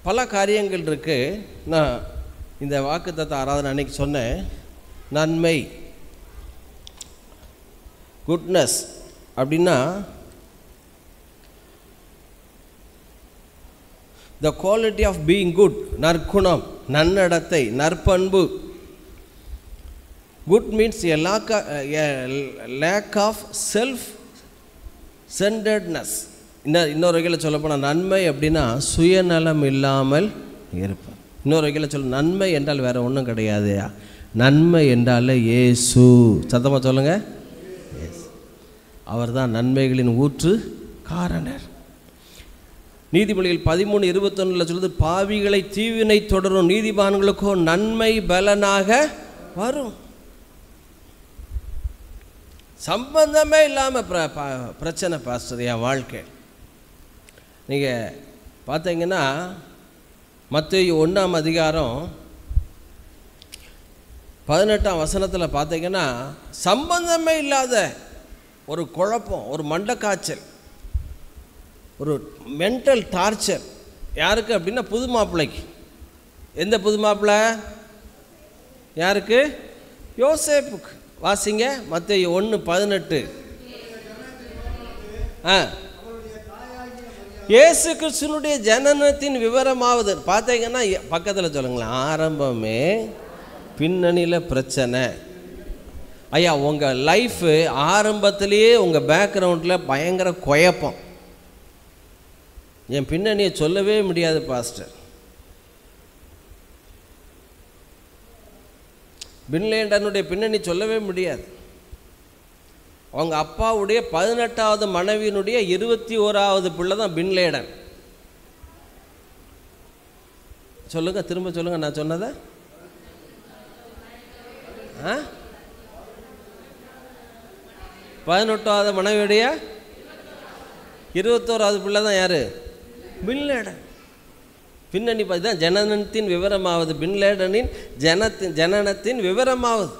பல காரியங்கள் இருக்கு. நான் இந்த வாக்குத்தத்த ஆராதனை அன்னைக்கு சொன்னேன். நன்மை, குட்னஸ் அப்படின்னா the quality of being good, நற்குணம், நன்னடத்தை, நற்பண்பு. Good means a lack of self-centeredness. இன்னொரு வகையில் சொல்ல போனால் நன்மை அப்படின்னா சுயநலம் இல்லாமல் இருப்பேன். இன்னொரு வகையில் சொல்ல, நன்மை என்றால் வேறு ஒன்றும் கிடையாது. நன்மை என்றால் இயேசு. சத்தமாக சொல்லுங்க. அவர் தான் நன்மைகளின் ஊற்று காரணர். நீதிமொழிகள் 13:21 சொல்லுது, பாவிகளை தீவினை தொடரும், நீதிமான்களுக்கோ நன்மை பலனாக வரும். சம்பந்தமே இல்லாமல் பிரச்சனை பாஸ்டர் என் வாழ்க்கை. நீங்கள் பார்த்தீங்கன்னா மத்தேயு 1ஆம் அதிகாரம் 18ஆம் வசனத்தில் பார்த்தீங்கன்னா சம்பந்தமே இல்லாத ஒரு குழப்பம், ஒரு மண்டக்காய்ச்சல், ஒரு மென்டல் டார்ச்சர். யாருக்கு அப்படின்னா புது மாப்பிள்ளைக்கு. எந்த புது மாப்பிள்ளை? யாருக்கு? யோசேப்புக்கு. வாசிங்க மத்தேயு 1:18. இயேசு கிறிஸ்துனுடைய ஜனனத்தின் விவரமாவது. பார்த்தீங்கன்னா பக்கத்தில் சொல்லுங்களேன், ஆரம்பமே பின்னணியில் பிரச்சனை. ஐயா உங்கள் லைஃபு ஆரம்பத்திலேயே உங்கள் பேக்ரவுண்டில் பயங்கர குழப்பம். என் பின்னணியை சொல்லவே முடியாது பாஸ்டர். பின்லேடனுடைய பின்னணி சொல்லவே முடியாது. அவங்க அப்பாவுடைய 18வது மனைவியினுடைய 21வது பிள்ளை தான் பின்லேடன். சொல்லுங்க, திரும்ப சொல்லுங்க நான் சொன்னதை. 18வது மனைவியுடைய 21வது பிள்ளை தான் யாரு? பின்லேடன். பின்னணி தான் ஜனனத்தின் விவரமாவது. பின்லேடனின் ஜனனத்தின் விவரமாவது.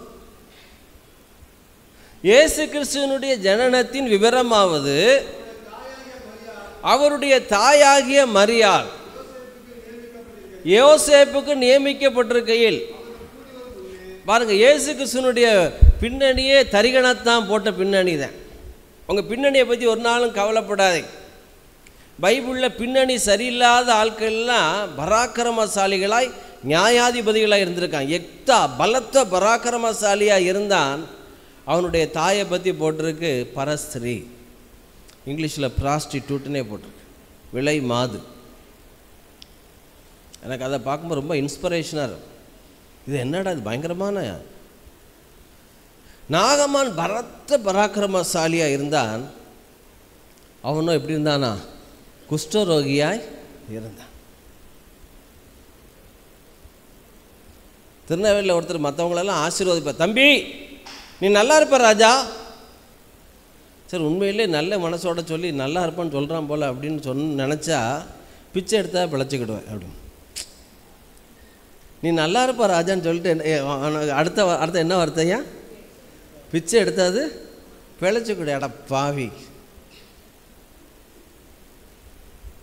இயேசு கிறிஸ்துவனுடைய ஜனனத்தின் விவரமாவது அவருடைய தாயாகிய மரியாள் யோசேப்புக்கு நியமிக்கப்பட்டிருக்கையில். பாருங்க, இயேசு கிறிஸ்துவனுடைய பின்னணியே தரிகணத்தான் போட்ட பின்னணி தான். உங்கள் பின்னணியை பற்றி ஒரு நாளும் கவலைப்படாதீங்க. பைபிளில் பின்னணி சரியில்லாத ஆட்கள்லாம் பராக்கிரமசாலிகளாய் நியாயாதிபதிகளாக இருந்திருக்கான். எக்தா பலத்த பராக்கிரமசாலியாக இருந்தான். அவனுடைய தாயை பற்றி போட்டிருக்கு பரஸ்திரி. இங்கிலீஷில் ப்ராஸ்டிடியூட்னே போட்டிருக்கு, விலை மாது. எனக்கு அதை பார்க்கும்போது ரொம்ப இன்ஸ்பிரேஷனாக இருக்கும். இது என்னடா இது பயங்கரமான. நாகமான் பரத்த பராக்கிரமசாலியாக இருந்தான். அவனும் எப்படி இருந்தானா? குஷ்டரோகியாய் இருந்தான். திருநெல்வேலியில் ஒருத்தர் மற்றவங்களெல்லாம் ஆசீர்வதிப்பார். தம்பி நீ நல்லா இருப்ப ராஜா. சரி, உண்மையிலே நல்ல மனசோட சொல்லி நல்லா இருப்பான்னு சொல்கிறான் போல் அப்படின்னு நினச்சா பிச்சை எடுத்தா பிழைச்சிக்கிடுவேன் அப்படின்னு. நீ நல்லா இருப்பா ராஜான்னு சொல்லிட்டு அடுத்த என்ன வார்த்தையா? பிச்சை எடுத்தாது பிழைச்சிக்கிடு. அட பாவி.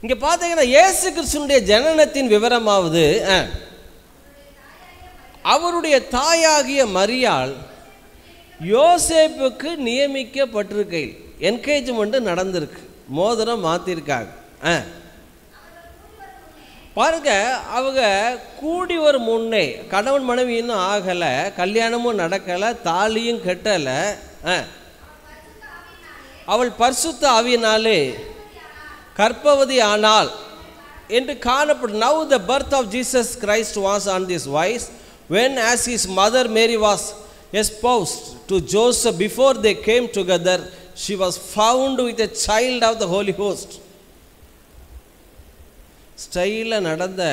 இங்கே பார்த்தீங்கன்னா இயேசு கிறிஸ்துவினுடைய ஜனனத்தின் விவரமாவது அவருடைய தாயாகிய மரியாள் யோசேப்புக்கு நியமிக்கப்பட்டிருக்கையில் என்கேஜ்மெண்ட் நடந்திருக்கு. மோதிரம் மாற்றிருக்காங்க. பாருங்க, அவங்க கூடி ஒரு முன்னே கணவன் மனைவி இன்னும் ஆகலை, கல்யாணமும் நடக்கலை, தாலியும் கெட்டலை. அவள் பரிசுத்த ஆவியினாலே கர்ப்பவதி ஆனால் என்று காணப்படும். Now the birth of Jesus Christ was on this wise, when as his mother Mary was espoused to Joseph, before they came together, she was found with a child of the Holy Ghost. ஸ்டைலில் நடந்த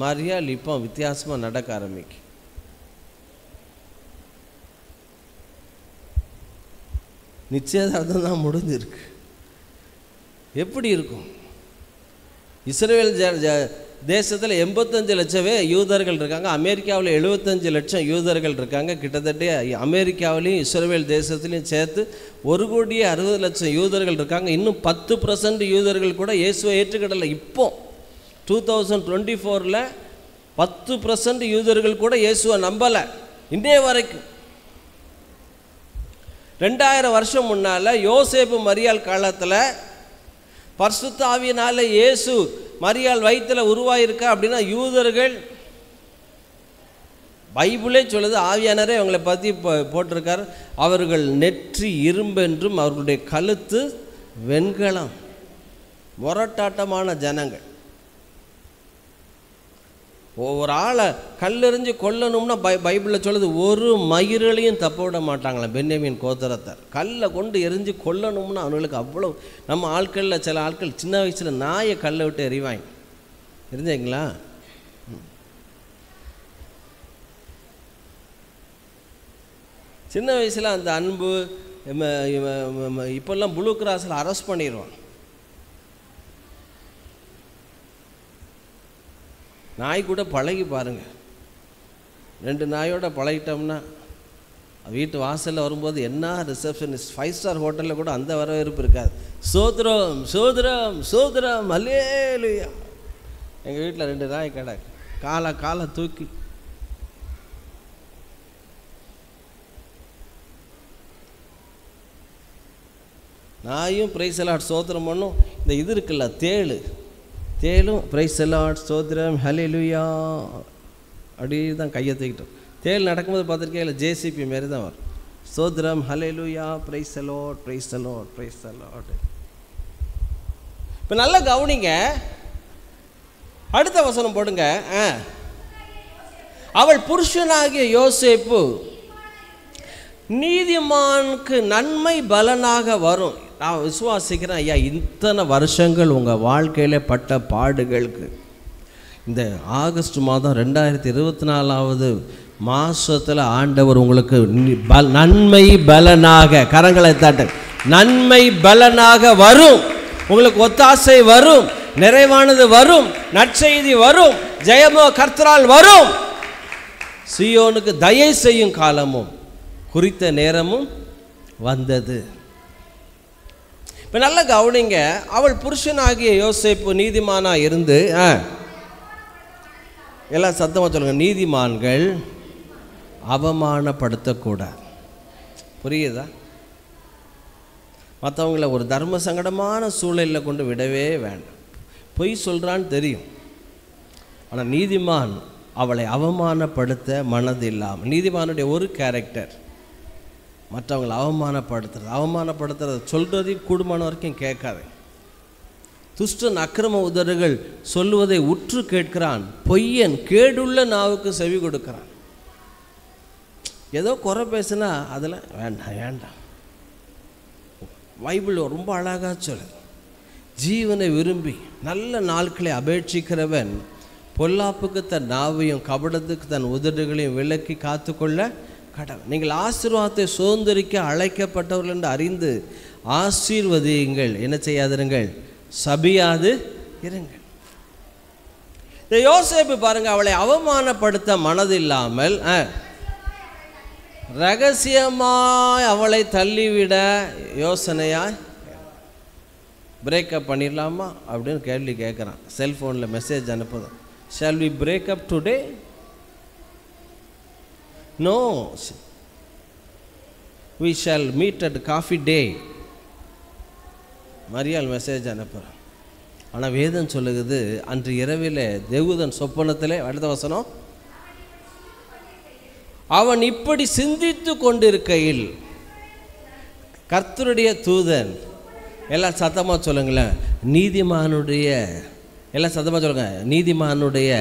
மரியாள் இப்போ வித்தியாசமாக நடக்க ஆரம்பிக்கு. நிச்சயதார்த்தம் தான் முடிஞ்சிருக்கு. எப்படி இருக்கும்? இஸ்ரேல் தேசத்தில் 85 லட்சம் யூதர்கள் இருக்காங்க. அமெரிக்காவில் 75 லட்சம் யூதர்கள் இருக்காங்க. கிட்டத்தட்ட அமெரிக்காவிலையும் இஸ்ரேல் தேசத்துலையும் சேர்த்து 1,60,00,000 யூதர்கள் இருக்காங்க. இன்னும் 10% யூதர்கள் கூட இயேசுவை ஏற்றுக்கிடலை. இப்போ 2024 10% யூதர்கள் கூட இயேசுவை நம்பலை இன்றைய வரைக்கும். 2000 வருஷம் முன்னால் யோசேப்பு மரியாள் காலத்தில் பரிசுத்த ஆவியினால இயேசு மரியாள் வயிற்றில் உருவாயிருக்கா அப்படின்னா யூதர்கள், பைபிளே சொல்லுது, ஆவியானரே அவங்களை பற்றி போட்டிருக்கார். அவர்கள் நெற்றி இரும்பென்றும் அவர்களுடைய கழுத்து வெண்கலம். முரட்டாட்டமான ஜனங்கள். ஒவ்வொரு ஆளை கல்லெறிஞ்சு கொல்லணும்னா பைபிளில் சொல்லுது, ஒரு மயிர்களையும் தப்ப விட மாட்டாங்களாம் பென்யமீன் கோத்திரத்தார். கல்லை கொண்டு எரிஞ்சு கொல்லணும்னா அவங்களுக்கு அவ்வளோ. நம்ம ஆட்களில் சில ஆட்கள் சின்ன வயசில் நாயை கல்லை விட்டு எறிவாங்க. எரிஞ்சிங்களா? சின்ன வயசில் அந்த அன்பு. இப்போல்லாம் ப்ளூ கிராஸில் அரெஸ்ட் பண்ணிடுவான். நாய் கூட பழகி பாருங்கள். 2 நாயோட பழகிட்டோம்னா வீட்டு வாசலில் வரும்போது என்ன ரிசப்ஷனிஸ்ட் 5 ஸ்டார் ஹோட்டலில் கூட அந்த வரவேற்பு இருக்காது. சோதரம் சோதரம் சோதரம் அல்லேலூயா. எங்கள் வீட்டில் 2 நாய் கடை காலை தூக்கி நாயும் பிரைஸ் எல்லாம் சோதரம் பண்ணும். இந்த இது இருக்குல்ல தேளும் பிரைஸ் எல்லாம் சோதரம் ஹல்லேலூயா அப்படி தான் கையை தூக்கிட்டோம். தேள் நடக்கும்போது பார்த்துருக்கேன், ஜேசிபி மாரி தான் வரும். சோதரம் hallelujah praise a lot praise a lot praise a lot. இப்போ நல்லா கவனிங்க, அடுத்த வசனம் போடுங்க. அவள் புருஷனாகிய யோசேப்பு நீதிமானுக்கு நன்மை பலனாக வரும். நான் விசுவாசிக்கிறேன் ஐயா, இத்தனை வருஷங்கள் உங்கள் வாழ்க்கையில் பட்ட பாடுகளுக்கு இந்த ஆகஸ்ட் மாதம் 2024 மாதத்தில் ஆண்டவர் உங்களுக்கு நன்மை பலனாக, கரங்களை தாட்டு, நன்மை பலனாக வரும். உங்களுக்கு ஒத்தாசை வரும், நிறைவானது வரும், நற்செய்தி வரும், ஜெயமோ கர்த்தரால் வரும். சீயோனுக்கு தயை செய்யும் காலமும் குறித்த நேரமும் வந்தது. இப்போ நல்லா கவனிங்க, அவள் புருஷனாகிய யோசேப்பு நீதிமானாக இருந்து, எல்லாம் சத்தமாக சொல்லுங்கள், நீதிமான்கள் அவமானப்படுத்தக்கூடாது. புரியுதா? மற்றவங்கள ஒரு தர்ம சங்கடமான சூழலில் கொண்டு விடவே வேண்டாம். பொய் சொல்கிறான்னு தெரியும், ஆனால் நீதிமான் அவளை அவமானப்படுத்த மனதில்லாமல். நீதிமானுடைய ஒரு கேரக்டர் மற்றவங்களை அவமானப்படுத்துறது சொல்கிறதையும் கூடுமான வரைக்கும் கேட்காது. துஷ்டன் அக்கிரம உதடுகள் சொல்லுவதை உற்று கேட்கிறான். பொய்யன் கேடுள்ள நாவுக்கு செவி கொடுக்கிறான். ஏதோ குறை பேசுனா அதில் வேண்டாம் வேண்டாம். பைபிள் ரொம்ப அழகாக சொல்லுது, ஜீவனை விரும்பி நல்ல நாட்களை அபேட்சிக்கிறவன் பொல்லாப்புக்கு தன் நாவையும் கபடத்துக்கு தன் உதடுகளையும் விலக்கி காத்துக்கொள்ள கடவுள். நீங்கள் ஆசீர்வாதத்தை சுதந்திரிக்க அழைக்கப்பட்டவர்கள் என்று அறிந்து ஆசீர்வதியுங்கள், என்ன செய்யாதிருங்கள், சபியாது இருங்கள். இந்த யோசேப்பு பாருங்க, அவளை அவமானப்படுத்த மனதில்லாமல் ரகசியமாய் அவளை தள்ளிவிட யோசனையாய் பிரேக்கப் பண்ணிடலாமா அப்படின்னு கேள்வி கேட்குறான். செல்ஃபோனில் மெசேஜ் அனுப்புது, shall we break up today? No, we shall meet at Coffee Day. மரியாள் மெசேஜ் அனுப்புகிறான். ஆனால் வேதம் சொல்லுகிறது, அன்று இரவில் தேவதூதன் சொப்பனத்திலே, அடுத்த வசனம், அவன் இப்படி சிந்தித்து கொண்டிருக்கையில் கர்த்தருடைய தூதன், எல்லாம் சத்தமாக சொல்லுங்களேன், நீதிமானுடைய, எல்லாம் சத்தமாக சொல்லுங்க, நீதிமானுடைய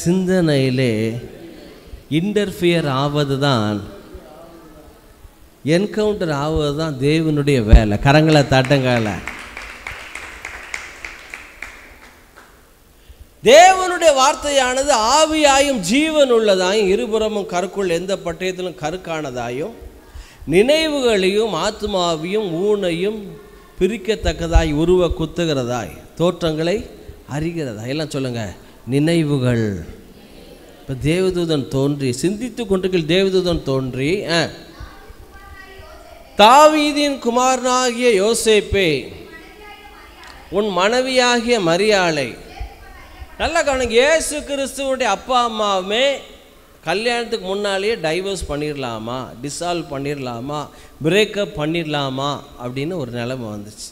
சிந்தனையிலே இன்டர்ஃபியர் ஆவது தான், என்கவுண்டர் ஆவது தான் தேவனுடைய வேலை. கரங்களை தட்டங்கால. தேவனுடைய வார்த்தையானது ஆவியாயும் ஜீவன் உள்ளதாயும் இருபுறமும் கருக்குள் எந்த பட்டயத்திலும் கருக்கானதாயும் நினைவுகளையும் ஆத்மாவையும் ஊனையும் பிரிக்கத்தக்கதாய் உருவ குத்துகிறதாய் தோற்றங்களை அறிகிறதா. எல்லாம் சொல்லுங்க, நினைவுகள். இப்போ தேவதூதன் தோன்றி சிந்தித்து கொண்டிருக்கிற தேவதூதன் தோன்றி, தாவீதின் குமாரனாகிய யோசேப்பே, உன் மனைவியாகிய மரியாளை, நல்லா கவனிங்க, இயேசு கிறிஸ்துவனுடைய அப்பா அம்மாவுமே கல்யாணத்துக்கு முன்னாலேயே டைவர்ஸ் பண்ணிடலாமா, டிசால்வ் பண்ணிடலாமா, பிரேக்கப் பண்ணிடலாமா அப்படின்னு ஒரு நிலைமை வந்துச்சு.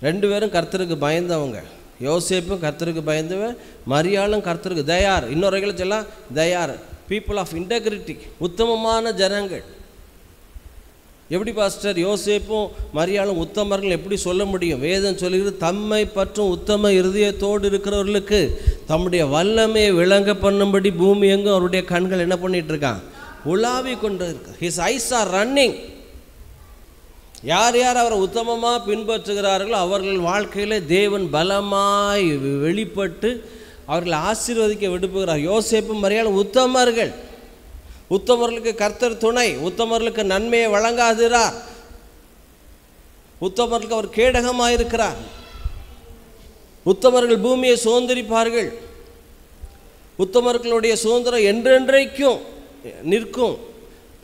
ரெண்டு பேரும் கர்த்தருக்கு பயந்தவங்க. யோசேப்பும் கர்த்தருக்கு பயந்தவன், மரியாளும் கர்த்தருக்கு தயார். இன்னொரு சொல்லலாம், தயார் பீப்புள் ஆஃப் இன்டெகிரிட்டி, உத்தமமான ஜனங்கள். எப்படி பாஸ்டர் யோசேப்பும் மரியாளும் உத்தமர்கள் எப்படி சொல்ல முடியும்? வேதம் சொல்லுகிறது, தம்மை பற்றும் உத்தம இருதயத்தோடு இருக்கிறவர்களுக்கு தம்முடைய வல்லமையை விளங்க பண்ணும்படி பூமி எங்கும் அவருடைய கண்கள் என்ன பண்ணிட்டு இருக்கான், உலாவி கொண்டு இருக்கு. His eyes are running. யார் யார் அவரை உத்தமமாக பின்பற்றுகிறார்களோ அவர்கள் வாழ்க்கையில் தேவன் பலமாய் வெளிப்பட்டு அவர்களை ஆசீர்வதிக்க விடுப்புகிறார். யோசேப்பும் மரியாளும் உத்தமர்கள். உத்தமர்களுக்கு கர்த்தர் துணை, உத்தமர்களுக்கு நன்மையை வழங்காதிரார், உத்தமர்களுக்கு அவர் கேடகமாக இருக்கிறார். உத்தமர்கள் பூமியை சுதந்திரிப்பார்கள். உத்தமர்களுடைய சுதந்திரம் என்றென்றைக்கும் நிற்கும்.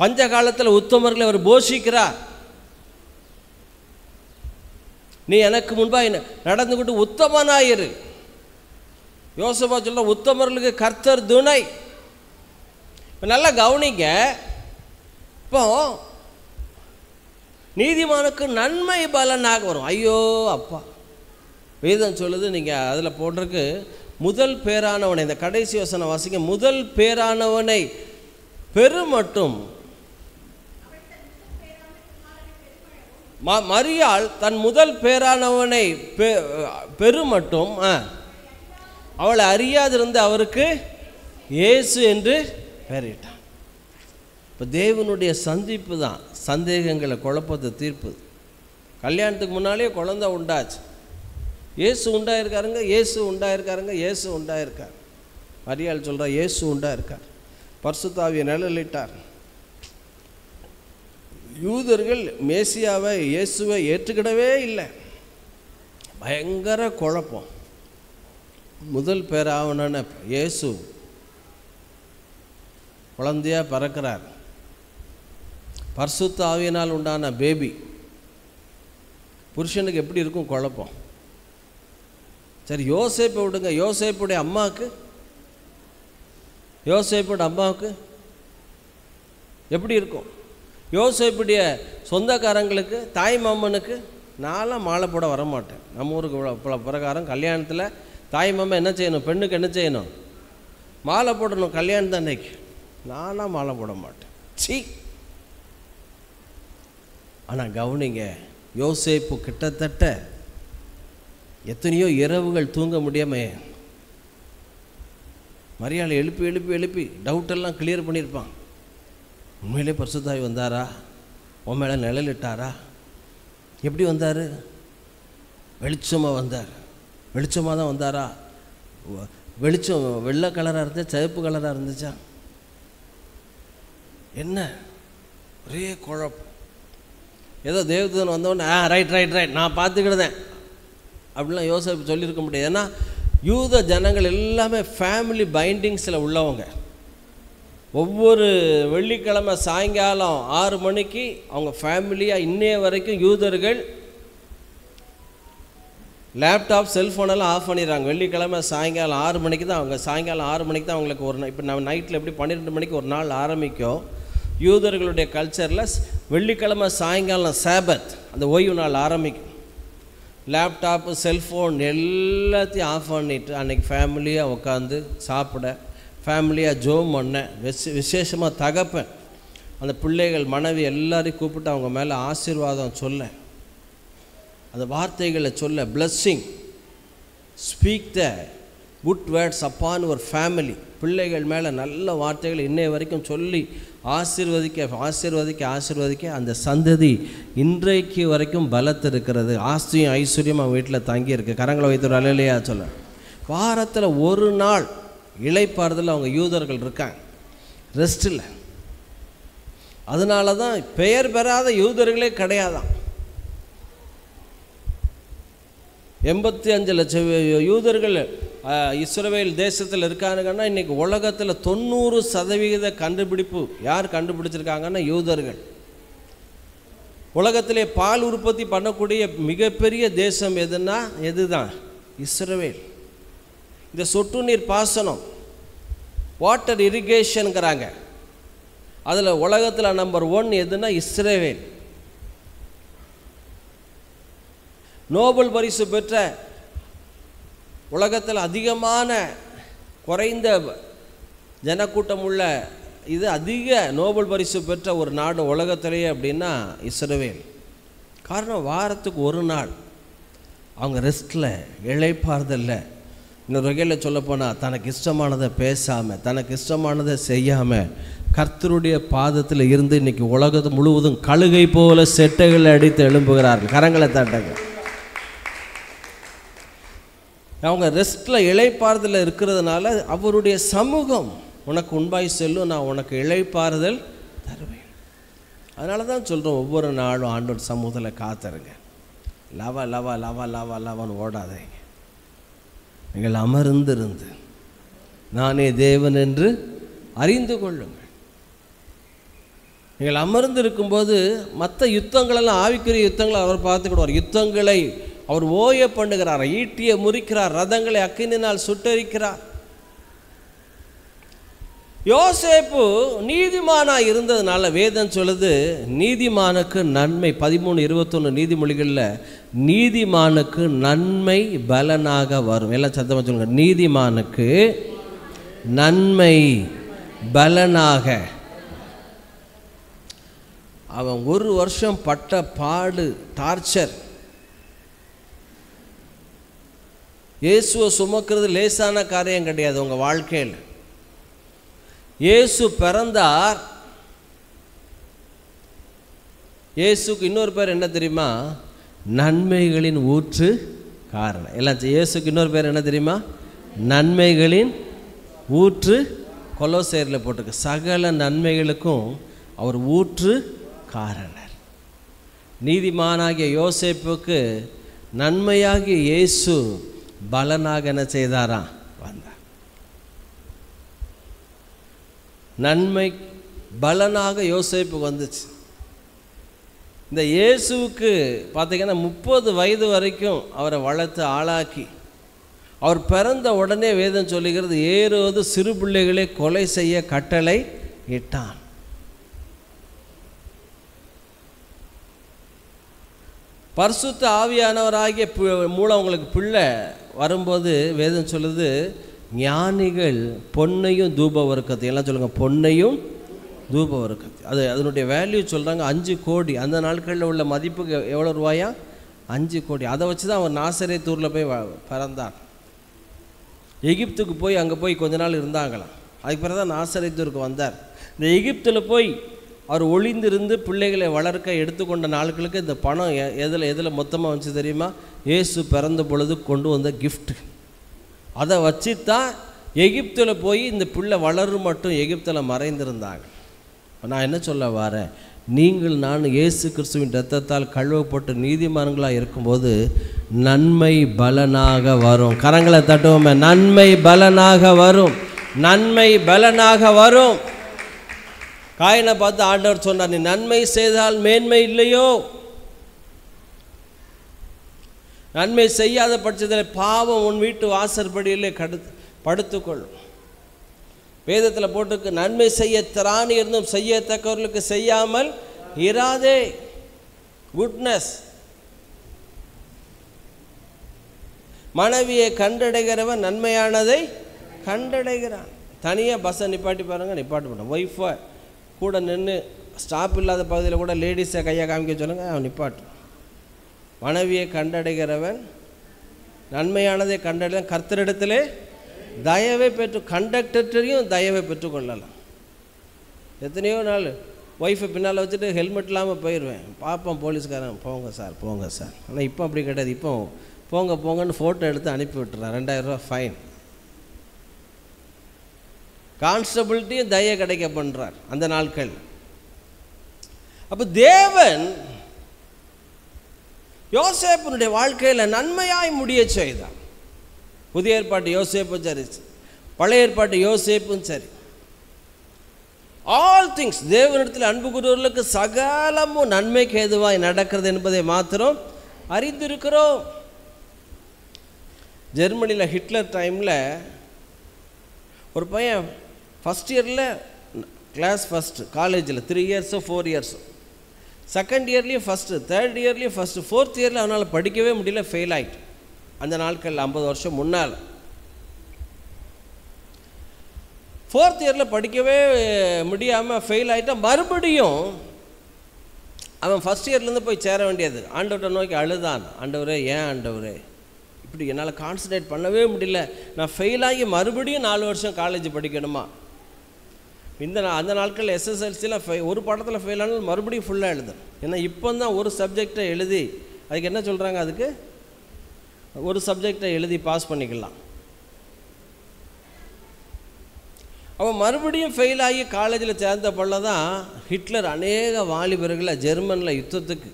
பஞ்ச காலத்தில் உத்தமர்களை அவர் போஷிக்கிறார். நீ எனக்கு முன்பாக நடந்துக்கிட்டு உத்தமனாயிரு. யோசேப்பா சொல்ற, உத்தமர்களுக்கு கர்த்தர் துணை. நல்லா கவனிங்க, இப்போ நீதிமானுக்கு நன்மை பலனாக வரும். ஐயோ அப்பா, வேதம் சொல்லுது, நீங்கள் அதில் போட்டிருக்கு, முதல் பேரானவனை, இந்த கடைசி வசனம் வாசிக்க, முதல் பேரானவனை பெருமட்டும் மரியாள் தன் முதல் பேரானவனை பெருமட்டும் அவளை அறியாதிருந்த அவருக்கு இயேசு என்று பெயரிட்டான். இப்போ தேவனுடைய சந்திப்பு தான் சந்தேகங்களை குழப்பத்தை தீர்ப்புது. கல்யாணத்துக்கு முன்னாலே குழந்தை உண்டாச்சு. இயேசு உண்டாயிருக்காருங்க, இயேசு உண்டாயிருக்காருங்க, இயேசு உண்டாயிருக்கார். மரியாள் சொல்கிறா, இயேசு உண்டாயிருக்கார், பரிசுத்தாவியை நிழலிட்டார். யூதர்கள் மேசியாவை இயேசுவை ஏற்றுக்கிடவே இல்லை. பயங்கர குழப்பம். முதல் பேராவன இயேசு குழந்தையாக பிறக்கிறார். பரிசுத்த ஆவியினால் உண்டான பேபி. புருஷனுக்கு எப்படி இருக்கும் குழப்பம். சரி, யோசேப்பை விடுங்க, யோசேப்புடைய அம்மாவுக்கு எப்படி இருக்கும்? யோசேப்புடைய சொந்தக்காரங்களுக்கு, தாய் மாமனுக்கு, நான்லாம் மாலை போட வரமாட்டேன். நம்ம ஊருக்கு பிரகாரம் கல்யாணத்தில் தாய் மாமன் என்ன செய்யணும், பெண்ணுக்கு என்ன செய்யணும், மாலை போடணும் கல்யாணம் அன்னைக்கு. நான்லாம் மாலை போட மாட்டேன். சீ. ஆனால் கவனிங்க, யோசேப்பு கிட்டத்தட்ட எத்தனையோ இரவுகள் தூங்க முடியாமல் மரியாதை எழுப்பி எழுப்பி எழுப்பி டவுட்டெல்லாம் கிளியர் பண்ணியிருப்பான். உண்மையிலே பரிசுத்தாவி வந்தாரா? உன் மேலே நிழலிட்டாரா? எப்படி வந்தார்? வெளிச்சமாக வந்தார். வெளிச்சமாக தான் வந்தாரா? வெளிச்சம் வெள்ளை கலராக இருந்துச்சா சிவப்பு கலராக இருந்துச்சா? என்ன ஒரே குழப்பம். ஏதோ தேவதூதன் வந்தோடனே ரைட் ரைட் ரைட் நான் பார்த்துக்கிடுதேன் அப்படிலாம் யோசிப்பு சொல்லியிருக்க முடியாது. ஏன்னா யூத ஜனங்கள் எல்லாமே ஃபேமிலி பைண்டிங்ஸில் உள்ளவங்க. ஒவ்வொரு வெள்ளிக்கிழமை சாயங்காலம் 6 மணிக்கு அவங்க ஃபேமிலியாக இன்னைய வரைக்கும் யூதர்கள் லேப்டாப் செல்ஃபோனெல்லாம் ஆஃப் பண்ணிடுறாங்க. வெள்ளிக்கிழமை சாயங்காலம் 6 மணிக்கு தான் சாயங்காலம் 6 மணிக்கு தான் அவங்களுக்கு ஒரு இப்போ நம்ம நைட்டில் எப்படி 12 மணிக்கு ஒரு நாள் ஆரம்பிக்கும். யூதர்களுடைய கல்ச்சரில் வெள்ளிக்கிழமை சாயங்காலம் சாபத் அந்த ஓய்வு நாள் ஆரம்பிக்கும். லேப்டாப்பு செல்ஃபோன் எல்லாத்தையும் ஆஃப் பண்ணிவிட்டு அன்றைக்கி ஃபேமிலியாக உட்காந்து சாப்பிட, ஃபேமிலியாக ஜோம் பண்ண, விசேஷமாக தகப்பன் அந்த பிள்ளைகள் மனைவி எல்லாரையும் கூப்பிட்டு அவங்க மேலே ஆசீர்வாதம் சொல்ல, அந்த வார்த்தைகளை சொல்ல, blessing speak the good words upon ஒரு ஃபேமிலி. பிள்ளைகள் மேலே நல்ல வார்த்தைகள் இன்னைய வரைக்கும் சொல்லி ஆசீர்வதிக்க ஆசீர்வதிக்க ஆசீர்வதிக்க அந்த சந்ததி இன்றைக்கு வரைக்கும் பலத்து இருக்கிறது. ஆஸ்தியும் ஐஸ்வர்யம் அவன் வீட்டில் தங்கியிருக்கு. கரங்களை வைத்து அல்லேலூயா சொல்ல. வாரத்தில் ஒரு நாள் இளைப்பாறுதல் அவங்க யூதர்கள் இருக்காங்க, ரெஸ்ட் இல்லை. அதனால தான் பெயர் பெறாத யூதர்களே கிடையாதான். 85 லட்சம் யூதர்கள் இஸ்ரவேல் தேசத்தில் இருக்காங்கன்னா இன்றைக்கி உலகத்தில் 90% கண்டுபிடிப்பு யார் கண்டுபிடிச்சிருக்காங்கன்னா யூதர்கள். உலகத்திலே பால் உற்பத்தி பண்ணக்கூடிய மிகப்பெரிய தேசம் எதுதான்? இஸ்ரவேல். இந்த சொட்டு நீர் பாசனம் வாட்டர் இரிகேஷனுங்கிறாங்க, அதில் உலகத்தில் நம்பர் 1 எதுனா இஸ்ரவேல். நோபல் பரிசு பெற்ற உலகத்தில் அதிகமான குறைந்த ஜனக்கூட்டம் உள்ள இது அதிக நோபல் பரிசு பெற்ற ஒரு நாடு உலகத்திலேயே அப்படின்னா இஸ்ரவேல். காரணம் வாரத்துக்கு ஒரு நாள் அவங்க ரெஸ்ட்டில் இளைப்பாறுதல்ல. இன்னொரு வகையில் சொல்லப்போனால் தனக்கு இஷ்டமானதை பேசாமல் தனக்கு இஷ்டமானதை செய்யாமல் கர்த்தருடைய பாதத்தில் இருந்து இன்றைக்கி உலகத்து முழுவதும் கழுகை போல செட்டைகளை அடித்து எழும்புகிறார்கள். கரங்களை தட்டங்க. அவங்க ரெஸ்ட்டில் இளைப்பாறுதல் இருக்கிறதுனால அவருடைய சமூகம் உனக்கு உண்பாய் செல்லும், நான் உனக்கு இளைப்பாறுதல் தருவேன். அதனால தான் சொல்கிறோம் ஒவ்வொரு நாளும் ஆண்டவர் சமூகத்தில் காத்துருங்க. லவா லவா லவா லவா லவான்னு ஓடாதீங்க. நீங்கள் அமர்ந்திருந்து நானே தேவன் என்று அறிந்து கொள்ளுங்கள். நீங்கள் அமர்ந்து இருக்கும்போது மற்ற யுத்தங்களெல்லாம் ஆவிக்குரிய யுத்தங்களை அவர் பார்த்துக்கிடுவார். யுத்தங்களை அவர் ஓய பண்ணுகிறார், ஈட்டியை முறிக்கிறார், ரதங்களை அக்கினினால் சுட்டரிக்கிறார். யோசேப்பு நீதிமானா இருந்ததுனால வேதம் சொல்லுது நீதிமானுக்கு நன்மை. 13:21 நீதிமொழிகளில் நீதிமானுக்கு நன்மை பலனாக வரும். எல்லாம் சத்தமாக சொல்லுங்க, நீதிமானுக்கு நன்மை பலனாக. அவன் 1 வருஷம் பட்ட பாடு, டார்ச்சர். இயேசுவை சுமக்கிறது லேசான காரியம் கிடையாது உங்கள் வாழ்க்கையில். இயேசு பிறந்தார். இயேசுக்கு இன்னொரு பேர் என்ன தெரியுமா? நன்மைகளின் ஊற்று காரணம். எல்லாம் இயேசுக்கு இன்னொரு பேர் என்ன தெரியுமா? நன்மைகளின் ஊற்று. கொலோசையரில் போட்டிருக்கு, சகல நன்மைகளுக்கும் அவர் ஊற்று காரணர். நீதிமானாகிய யோசேப்புக்கு நன்மையாகிய இயேசு பலனாக என்ன செய்தாராம்? வந்தார். நன்மை பலனாக யோசேப்புக்கு வந்துச்சு. இந்த இயேசுவுக்கு பார்த்தீங்கன்னா 30 வயது வரைக்கும் அவரை வளர்த்து ஆளாக்கி அவர் பிறந்த உடனே வேதம் சொல்லுகிறது ஏரோது சிறு பிள்ளைகளை கொலை செய்ய கட்டளை இட்டான். பரிசுத்த ஆவியானவராகிய மூலம் உங்களுக்கு பிள்ளை வரும்போது வேதம் சொல்லுது ஞானிகள் பொன்னையும் தூப வர்க்கத்தை, எல்லாம் சொல்லுங்கள், பொன்னையும் தூப வர்க்கத்தை. அதனுடைய வேல்யூ சொல்கிறாங்க 5 கோடி. அந்த நாட்களில் உள்ள மதிப்புக்கு எவ்வளோ ரூபாயா? 5 கோடி. அதை வச்சு தான் அவர் நாசரேத்தூரில் போய் பிறந்தார். எகிப்துக்கு போய் அங்கே போய் கொஞ்ச நாள் இருந்தாங்களாம். அதுக்கு பிறகு தான் நாசரேத்தூருக்கு வந்தார். இந்த எகிப்தில் போய் அவர் ஒளிந்திருந்து பிள்ளைகளை வளர்க்க எடுத்துக்கொண்ட நாட்களுக்கு இந்த பணம் எதில் மொத்தமாக வந்துச்சு தெரியுமா? இயேசு பிறந்த பொழுது கொண்டு வந்த கிஃப்ட். அதை வச்சு தான் எகிப்தில் போய் இந்த பிள்ளை வளரும் மட்டும் எகிப்தில் மறைந்திருந்தாங்க. நான் என்ன சொல்ல வரேன், நீங்கள் நான் இயேசு கிறிஸ்துவின் இரத்தத்தால் கழுவப்பட்டு நீதிமான்களாக இருக்கும்போது நன்மை பலனாக வரும். கரங்களை தட்டுவோமே. நன்மை பலனாக வரும், நன்மை பலனாக வரும். காயினை பார்த்து ஆண்டவர் சொன்னார், நீ நன்மை செய்தால் மேன்மை இல்லையோ? நன்மை செய்யாத பட்சத்தில் பாவம் உன் வீட்டு வாசற்படியிலே படுத்துக்கொள்ளும். வேதத்தில் போட்டுக்கு, நன்மை செய்ய திராணி இருந்தும் செய்யத்தக்கவர்களுக்கு செய்யாமல் இராதே. குட்னஸ். மனைவியை கண்டடைகிறவன் நன்மையானதை கண்டடைகிறான். தனியாக பஸ்ஸை நிப்பாட்டி பாருங்கள், நிப்பாட்டி போட்டோம். ஒய்ஃபை கூட நின்று ஸ்டாப் இல்லாத பகுதியில் கூட லேடிஸை கையை காமிக்க சொல்லுங்கள், அவன் நிப்பாட்டும். மனைவியை கண்டடைகிறவன் நன்மையானதை கண்டடைகிறான். கர்த்தரிடத்திலே தயவை கண்டக்டரையும் தயவை பெற்றுக்கொள்ளலாம். எத்தனையோ நாள் ஒய்ஃபை பின்னால் வச்சுட்டு ஹெல்மெட் இல்லாமல் போயிடுவேன். பார்ப்போம் போலீஸ்காரன், போங்க சார் போங்க சார். ஆனால் இப்போ அப்படி கிடையாது. இப்போ போங்க போங்கன்னு ஃபோட்டோ எடுத்து அனுப்பி விட்டுறான். 2000 ரூபா ஃபைன். கான்ஸ்டபிலிட்டியும் தய கிடைக்க பண்ணுறார் அந்த நாட்கள். அப்போ தேவன் யோசேப்பினுடைய வாழ்க்கையில் நன்மையாய் முடிய செய்தார். புதிய ஏற்பாட்டு யோசேப்பும் சரி, பழைய ஏற்பாட்டு யோசேப்பும் சரி, ஆல் திங்ஸ் தேவனிடத்தில் அன்பு கூறுவர்களுக்கு சகலமும் நன்மைக்கு ஏதுவாய் நடக்கிறது என்பதை மாத்திரம் அறிந்திருக்கிறோம். ஜெர்மனியில் ஹிட்லர் டைமில் ஒரு பையன் ஃபஸ்ட் இயரில் கிளாஸ் ஃபஸ்ட்டு, காலேஜில் 3 இயர்ஸோ 4 இயர்ஸோ, செகண்ட் இயர்லேயும் ஃபஸ்ட்டு, தேர்ட் இயர்லேயும் ஃபஸ்ட்டு, ஃபோர்த் இயரில் அவனால் படிக்கவே முடியல, ஃபெயில் ஆகிட்டு. அந்த நாட்கள் 50 வருஷம் முன்னால். ஃபோர்த் இயரில் படிக்கவே முடியாமல் ஃபெயில் ஆகிட்டான். மறுபடியும் அவன் ஃபஸ்ட் இயர்லேருந்து போய் சேர வேண்டியது. ஆண்டவரை நோக்கி அழுதான், ஆண்டவரே ஏன் ஆண்டவரே இப்படி என்னால் கான்சன்ட்ரேட் பண்ணவே முடியல, நான் ஃபெயில் ஆகி மறுபடியும் 4 வருஷம் காலேஜ் படிக்கணுமா? அந்த நாட்களில் எஸ்எஸ்எல்சியில் ஒரு பாடத்தில் ஃபெயில் ஆனாலும் மறுபடியும் ஃபுல்லாக எழுதும். ஏன்னா இப்போ தான் ஒரு சப்ஜெக்டை எழுதி, அதுக்கு என்ன சொல்கிறாங்க, அதுக்கு ஒரு சப்ஜெக்டை எழுதி பாஸ் பண்ணிக்கலாம். அவன் மறுபடியும் ஃபெயில் ஆகி காலேஜில் சேர்ந்த பள்ள தான் ஹிட்லர் அநேக வாலிபர்களை ஜெர்மனில் யுத்தத்துக்கு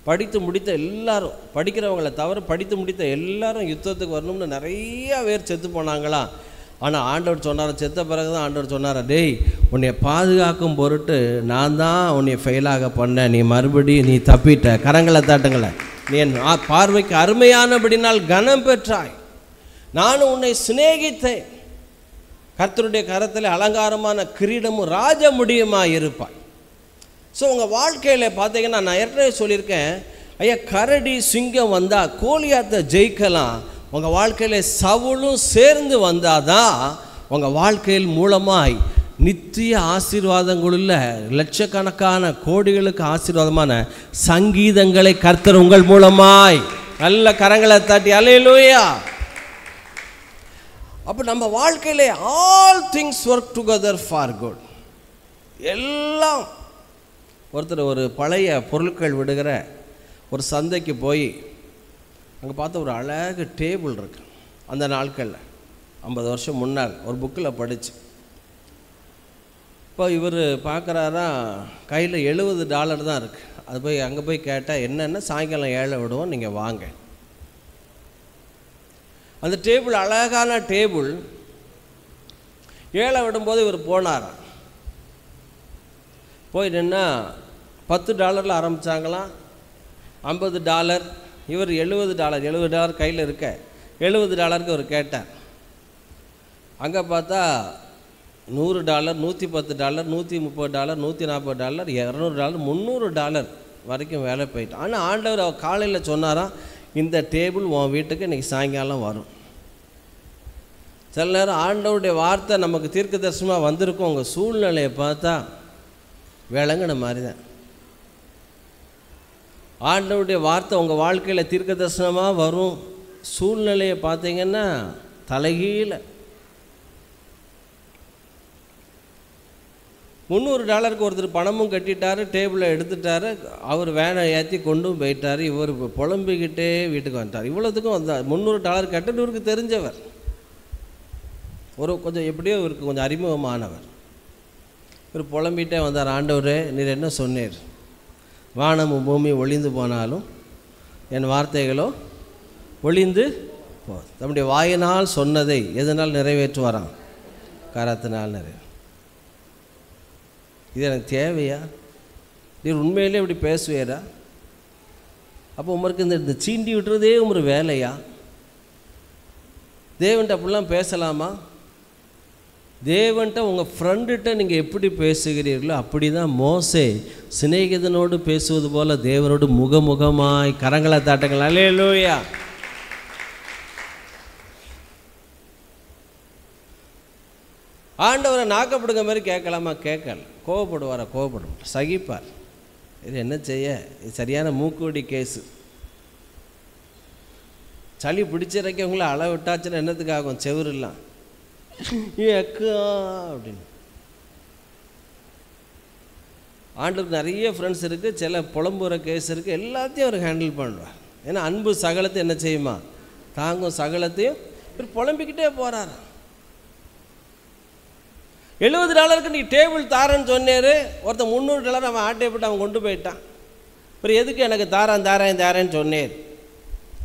படித்து முடித்த எல்லாரும், படிக்கிறவங்களை தவிர படித்து முடித்த எல்லாரும் யுத்தத்துக்கு வரணும்னு நிறையா பேர் செத்து போனாங்களாம். ஆனால் ஆண்டவர் சொன்னார், செத்த பிறகு தான் ஆண்டவர் சொன்னார், டேய் உன்னை பாதுகாக்கும் பொருட்டு நான் தான் உன்னை ஃபெயிலாக பண்ணேன், நீ மறுபடியும் நீ தப்பிட்ட. கரங்களை தாட்டுங்களை. நீ என் பார்வைக்கு அருமையானபடினால் கனம் பெற்றாய், நானும் உன்னை சிநேகித்தேன், கர்த்தருடைய கரத்தில் அலங்காரமான கிரீடமும் ராஜ முடியுமாக இருப்பாய். ஸோ உங்கள் வாழ்க்கையில் பார்த்தீங்கன்னா, நான் ஏற்கனவே சொல்லியிருக்கேன், ஐயா கரடி சிங்கம் வந்தால் கோலியாத்தை ஜெயிக்கலாம். உங்கள் வாழ்க்கையில் சவுளும் சேர்ந்து வந்தால் தான் உங்கள் வாழ்க்கையில் மூலமாய் நித்திய ஆசீர்வாதங்களுள்ள லட்சக்கணக்கான கோடிகளுக்கு ஆசீர்வாதமான சங்கீதங்களை கர்த்தர் உங்கள் மூலமாய் நல்ல கரங்களை தட்டி அல்லேலூயா. அப்போ நம்ம வாழ்க்கையிலே all things work together for good. எல்லாம் ஒருத்தர் ஒரு பழைய பொருட்கள் விடுகிற ஒரு சந்தைக்கு போய் அங்கே பார்த்தா ஒரு அழகு டேபிள் இருக்கு. அந்த நாட்களில் 50 வருஷம் முன்னால் ஒரு புக்கில் படித்து, இப்போ இவர் பார்க்குறாரா கையில் $70 தான் இருக்குது. அது போய் அங்கே போய் கேட்டால் என்னென்ன சாயங்காலம் 7 விடுவோம், நீங்கள் வாங்க. அந்த டேபிள் அழகான டேபிள் 7 விடும்போது இவர் போனார். போய் நின்னா $10 ஆரம்பித்தாங்களாம், $50, இவர் $70 கையில் இருக்க $70 இவர் கேட்டார். அங்கே பார்த்தா $100, $110, $130, $140, $200, $300 வரைக்கும் வேலை போயிட்டு. ஆனால் ஆண்டவர் அவர் காலையில் சொன்னாராம், இந்த டேபிள் உன் வீட்டுக்கு இன்றைக்கி சாயங்காலம் வரும். சில நேரம் ஆண்டவருடைய வார்த்தை நமக்கு தீர்க்க தரிசனமாக வந்திருக்கும். உங்கள் சூழ்நிலையை பார்த்தா விளங்கின மாதிரி தான். ஆண்டவருடைய வார்த்தை உங்கள் வாழ்க்கையில் தீர்க்க தரிசனமாக வரும். சூழ்நிலையை பார்த்தீங்கன்னா தலைகீழ $300 ஒருத்தர் பணமும் கட்டிட்டார், டேபிளை எடுத்துட்டார், அவர் வேனை ஏற்றி கொண்டும் போயிட்டார். இவர் புலம்பிக்கிட்டே வீட்டுக்கு வந்துட்டார். இவ்வளோத்துக்கும் வந்தார். $300 கட்டணும். இவருக்கு தெரிஞ்சவர், கொஞ்சம் எப்படியோ இவருக்கு கொஞ்சம் அறிமுகமானவர். இவர் புலம்பிகிட்டே வந்தார். ஆண்டவரே, நீர் என்ன சொன்னீர்? வானமும் பூமி ஒளிந்து போனாலும் என் வார்த்தைகளோ ஒளிந்து போதும். நம்முடைய வாயினால் சொன்னதை எதனால் நிறைவேற்றுவாராம்? கரத்தினால் நிறைவே. இது எனக்கு தேவையா? நீர் உண்மையிலே இப்படி பேசுவேரா? அப்போ உமருக்கு இந்த சீண்டி விட்டுறதே ஒரு வேலையா? தேவன்கிட்ட அப்படிலாம் பேசலாமா? தேவன்கிட்ட உங்கள் ஃப்ரெண்டுகிட்ட நீங்கள் எப்படி பேசுகிறீர்களோ அப்படி தான் மோசே சிநேகிதனோடு பேசுவது போல் தேவனோடு முகமுகமாய் கரங்களை தாட்டுங்கள். அல்லேலூயா. ஆண்டவரை நாக்கப்படுங்க மாதிரி கேட்கலாமா? கேட்கல. கோவப்படுவாரா? கோவப்படும். சகிப்பார். இது என்ன செய்ய? இது சரியான மூக்குவடி கேஸு. சளி பிடிச்சிருக்கவங்கள அளவு விட்டாச்சுன்னா என்னத்துக்காகும்? செவுருலாம் ஏக்கா அப்படின்னு. ஆண்டவருக்கு நிறைய ஃப்ரெண்ட்ஸ் இருக்குது, சில புலம்புற கேஸ் இருக்குது, எல்லாத்தையும் அவர் ஹேண்டில் பண்ணுவார். ஏன்னா அன்பு சகலத்தை என்ன செய்யுமா? தாங்கும் சகலத்தையும். இவர் புலம்பிக்கிட்டே போகிறார். $70 நீ டேபிள் தாரன்னு சொன்னேரு. ஒருத்தன் $300 அவன் ஆட்டைப்பட்டு அவன் கொண்டு போயிட்டான். அப்புறம் எதுக்கு எனக்கு தாரேன்னு சொன்னேன்?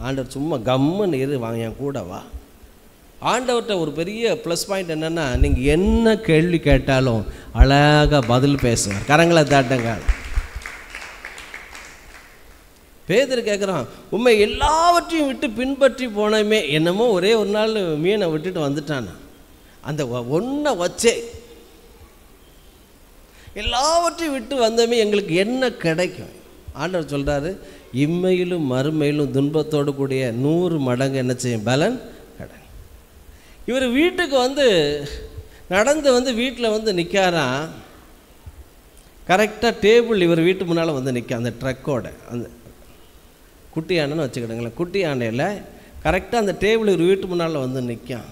ஆண்டவர் சும்மா கம்முன்னு இரு, வாங்க என் கூட வா. ஆண்டவர்கிட்ட ஒரு பெரிய ப்ளஸ் பாயிண்ட் என்னென்னா, நீங்கள் என்ன கேள்வி கேட்டாலும் அழகாக பதில் பேசுவார். கரங்களை தாட்டுங்க. பேதுரு கேட்குறான், உண்மை எல்லாவற்றையும் விட்டு பின்பற்றி போனமே, என்னமோ ஒரே ஒரு நாள் மீனை விட்டுட்டு வந்துட்டானா, அந்த ஒன்றை வச்சே எல்லாவற்றையும் விட்டு வந்தமே எங்களுக்கு என்ன கிடைக்கும்? ஆண்டவர் சொல்கிறாரு, இம்மையிலும் மறுமையிலும் துன்பத்தோடு கூடிய 100 மடங்கு என்ன செய்யும்? பலன் கிடைக்கும். இவர் வீட்டுக்கு நடந்து வீட்டில் நிற்காராம். கரெக்டாக டேபிள் இவர் வீட்டு முன்னால் நிற்க, அந்த ட்ரக்கோட, அந்த குட்டி யானைன்னு வச்சுக்கிடுங்களேன். குட்டி யானையில் கரெக்டாக அந்த டேபிள் இவர் வீட்டு முன்னால் நிற்கும்.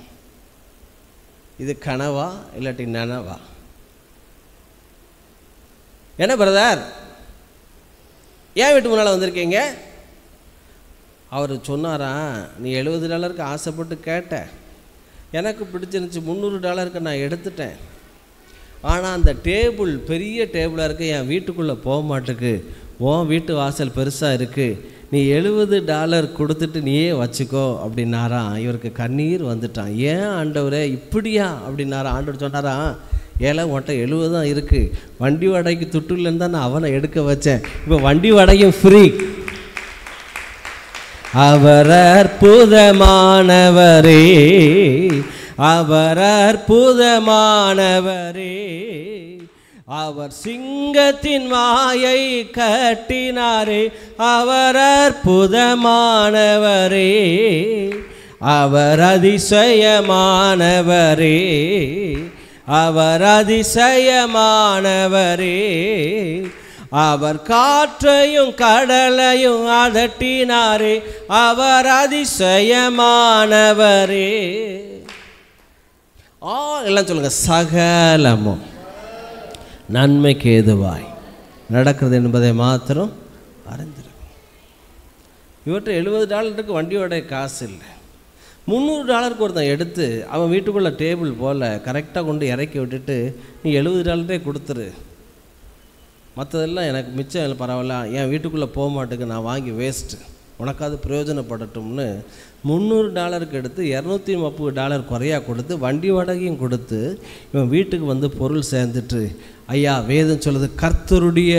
இது கனவா இல்லாட்டி நனவா? என்ன பிரதர், ஏன் வீட்டு முன்னால் வந்திருக்கீங்க? அவர் சொன்னாரா, நீ $70 ஆசைப்பட்டு கேட்ட, எனக்கு பிடிச்சிருந்துச்சு, $300 நான் எடுத்துட்டேன். ஆனால் அந்த டேபிள் பெரிய டேபிளாக இருக்குது, என் வீட்டுக்குள்ளே போக மாட்டுக்கு, உன் வீட்டு வாசல் பெருசாக இருக்குது, நீ $70 கொடுத்துட்டு நீயே வச்சுக்கோ அப்படின்னாரா. இவருக்கு கண்ணீர் வந்துட்டான். ஏன் ஆண்டவரே இப்படியா அப்படின்னாரா. ஆண்டவர் சொன்னாரா, ஏழை உன்ட்ட 70 தான் இருக்குது, வண்டி வாடகைக்கு துட்டு இல்லைன்னு தான் நான் அவனை எடுக்க வச்சேன், இப்போ வண்டி வாடகையும் ஃப்ரீ. அவர் அற்புதமானவரே, அவர் அற்புதமானவரே, அவர் சிங்கத்தின் வாயை கட்டினாரே, அவர் அற்புதமானவரே, அவர் அதிசயமானவரே, அவர் அதிசயமானவரே, அவர் காற்றையும் கடலையும் அதட்டினாரே, அவர் அதிசயமானவரே. எல்லாம் சொல்லுங்க, சகலமும் நன்மைக்கு ஏதுவாய் நடக்கிறது என்பதை மாத்திரம் அறிந்திருக்கும். இவற்றை $70 வண்டியோட காசு இல்லை, $300 ஒருத்தன் எடுத்து அவன் வீட்டுக்குள்ளே டேபிள் போல் கரெக்டாக கொண்டு இறக்கி விட்டுட்டு, நீ $70 கொடுத்துரு, மற்றதெல்லாம் எனக்கு மிச்சம் பரவாயில்ல, என் வீட்டுக்குள்ளே போக மாட்டேங்க, நான் வாங்கி வேஸ்ட்டு, உனக்காவது பிரயோஜனப்படட்டும்னு $300 எடுத்து $230 குறையாக கொடுத்து வண்டி வாடகையும் கொடுத்து இவன் வீட்டுக்கு பொருள் சேர்ந்துட்டு, ஐயா வேதம் சொல்லுது, கர்த்தருடைய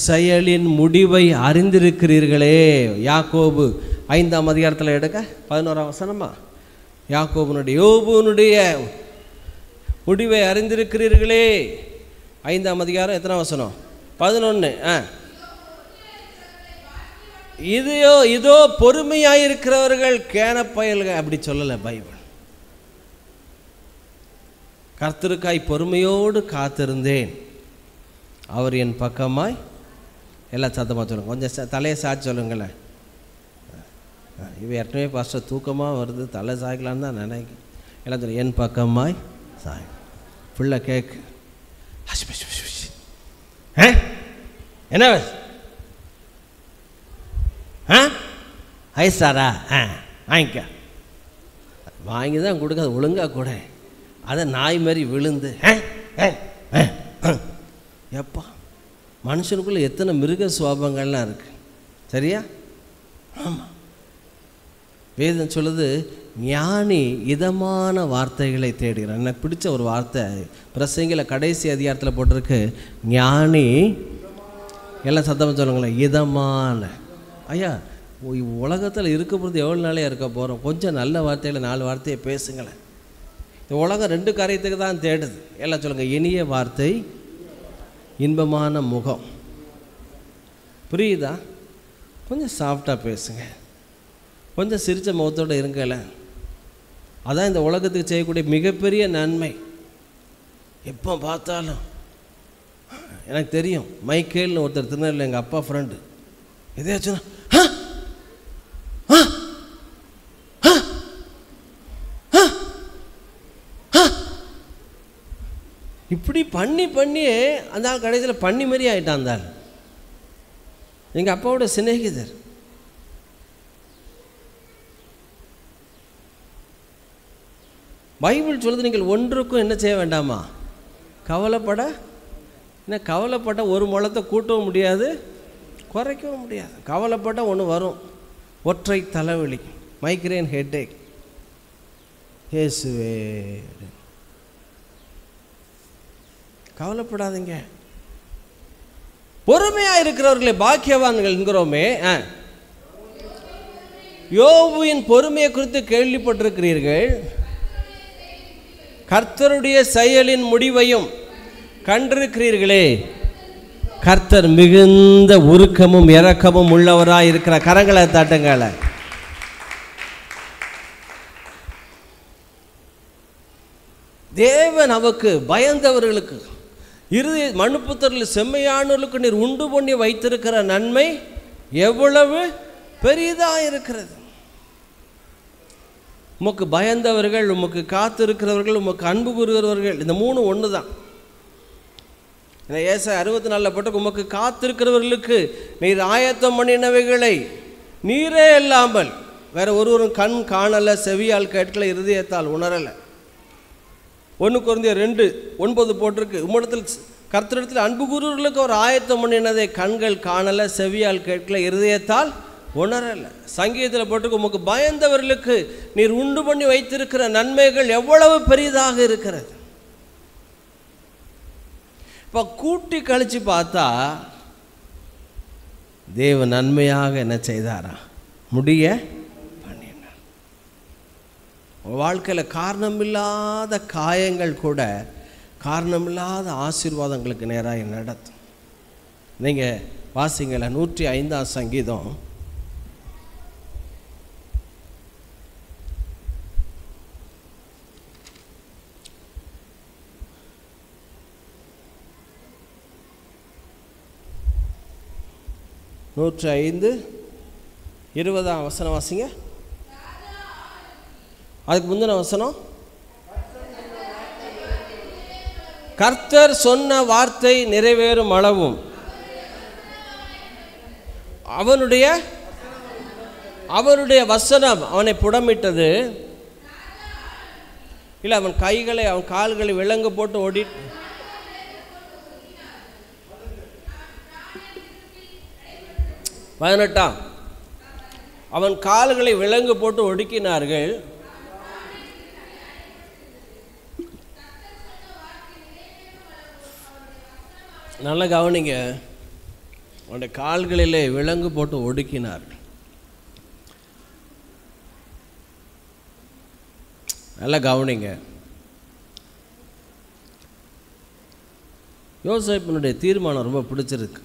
செயலின் முடிவை அறிந்திருக்கிறீர்களே. யாக்கோபு 5ஆம் அதிகாரத்தில் எடுக்க 11ஆம் வசனமா, யோபுனுடைய முடிவை அறிந்திருக்கிறீர்களே. 5ஆம் அதிகாரம் எத்தனை வசனம்? 11. இதோ பொறுமையாயிருக்கிறவர்கள் கேனப்பயல்கள், அப்படி சொல்லலை பைபிள். கர்த்தருக்காய் பொறுமையோடு காத்திருந்தேன், அவர் என் பக்கமாய் எல்லாம் சத்தமாக சொல்லுங்கள். கொஞ்சம் தலையை சாய்ச்சி சொல்லுங்களேன். இவ ஏற்கனவே பாஸ்டர் தூக்கமாக வருது, தலை சாய்க்கலான்னு தான் நினைக்கிறேன். எல்லாம் சொல்லுங்கள், என் பக்கமாய் சாய். ஃபுல்லாக கேக்கு. என்ன ஐஸ்டாரா? வாங்கிக்க. வாங்கி தான் கொடுக்காது, ஒழுங்காக கூட. அதை நாய் மாதிரி விழுந்து எப்பா, மனுஷனுக்குள்ளே எத்தனை மிருக சுவாபங்கள்லாம் இருக்குது. சரியா? ஆமாம். வேதம் சொல்லுது, ஞானி இதமான வார்த்தைகளை தேடுகிறான். எனக்கு பிடிச்ச ஒரு வார்த்தை பிரசங்கில கடைசி அதிகாரத்தில் போட்டிருக்கு, ஞானி. எல்லாம் சத்தமாக சொல்லுங்களேன், இதமான. ஐயா, உலகத்தில் இருக்க போகிறது எவ்வளோ நாளையாக இருக்க போகிறோம்? கொஞ்சம் நல்ல வார்த்தையில் 4 வார்த்தையை பேசுங்களேன். இந்த உலகம் 2 காரியத்துக்கு தான் தேடுது. எல்லாம் சொல்லுங்கள், இனிய வார்த்தை, இன்பமான முகம். புரியுதா? கொஞ்சம் சாஃப்டாக பேசுங்க, கொஞ்சம் சிரித்த முகத்தோடு இருங்கல. அதான் இந்த உலகத்துக்கு செய்யக்கூடிய மிகப்பெரிய நன்மை. எப்போ பார்த்தாலும் எனக்கு தெரியும், மைக்கேல்னு ஒருத்தர் திருநெல்வேலியில் எங்கள் அப்பா ஃப்ரெண்டு, எதையாச்சும் இப்படி பண்ணியே அந்த ஆள் கடைசியில் பண்ணி மாரி ஆகிட்டான். அந்த ஆள் எங்கள் அப்பாவோட சிநேகிதர். பைபிள் சொல்லுது, நீங்கள் ஒன்றுக்கும் என்ன செய்ய வேண்டாமா? கவலைப்பட. என்ன கவலைப்பட்ட ஒரு முழத்தை கூட்டவும் முடியாது, குறைக்கவும் முடியாது. கவலைப்பட்ட ஒன்று வரும், ஒற்றை தலைவலி, மைக்ரேன், ஹெட்டேக். இயேசுவே, கவலைப்படாதீங்க. பொறுமையாக இருக்கிறவர்களே பாக்கியவான்கள் என்கிறோமே. யோபுவின் பொறுமையை குறித்து கேள்விப்பட்டிருக்கிறீர்கள். கர்த்தருடைய செயலின் முடிவையும் கண்டிருக்கிறீர்களே. கர்த்தர் மிகுந்த உருக்கமும் இரக்கமும் உள்ளவராய் இருக்கிற. கரங்களை தட்டுங்கள. தேவன் நமக்கு பயந்தவர்களுக்கு, இறுதி மனுப்புத்தரில் செம்மையானவர்களுக்கு நீர் உண்டு பண்ணி வைத்திருக்கிற நன்மை எவ்வளவு பெரிதாக இருக்கிறது. உமக்கு பயந்தவர்கள், உமக்கு காத்திருக்கிறவர்கள், உமக்கு அன்பு கூறுகிறவர்கள், இந்த 3 ஒன்று தான். ஏசாயா 64 போட்டு, உமக்கு காத்திருக்கிறவர்களுக்கு நீர் ஆயத்தம் பண்ணினவைகளை நீரே இல்லாமல் வேற ஒருவரும் கண் காணலை, செவியால் கேட்கல, இருதயத்தால் உணரலை. 1 கொரிந்தியர் 2:9 போட்டிருக்கு, உம்மிடத்தில் கர்த்தரிடத்தில் அன்பு கூறுவர்களுக்கு ஒரு ஆயத்தம் பண்ணினதை கண்கள் காணலை, செவியால் கேட்கல, இருதயத்தால் உணரலை. சங்கீதத்தில் போட்டிருக்கு, உமக்கு பயந்தவர்களுக்கு நீர் உண்டு பண்ணி வைத்திருக்கிற நன்மைகள் எவ்வளவு பெரிதாக இருக்கிறது. இப்போ கூட்டி கழித்து பார்த்தா தேவ நன்மையாக என்ன செய்தாரா? முடிய பண்ணினார். வாழ்க்கையில் காரணமில்லாத காயங்கள் கூட காரணமில்லாத ஆசீர்வாதங்களுக்கு நேராக நடத்தும். நீங்கள் வாசிங்கள 105ஆம் சங்கீதம் 105:20 வசனம் வாசிங்க. அதுக்கு முந்தின வசனம், கர்த்தர் சொன்ன வார்த்தை நிறைவேறும் அளவும் அவனுடைய வசனம் அவனை புடமிட்டது. இல்லை, அவன் கைகளை அவன் கால்களை விலங்கு போட்டு ஓடி. பதினெட்டாம், அவன் கால்களை விலங்கு போட்டு ஒடுக்கினார்கள். நல்ல கவனிங்க, அவனுடைய கால்களிலே விலங்கு போட்டு ஒடுக்கினார்கள். நல்லா கவனிங்க. யோசேப்பினுடைய தீர்மானம் ரொம்ப பிடிச்சிருக்கு.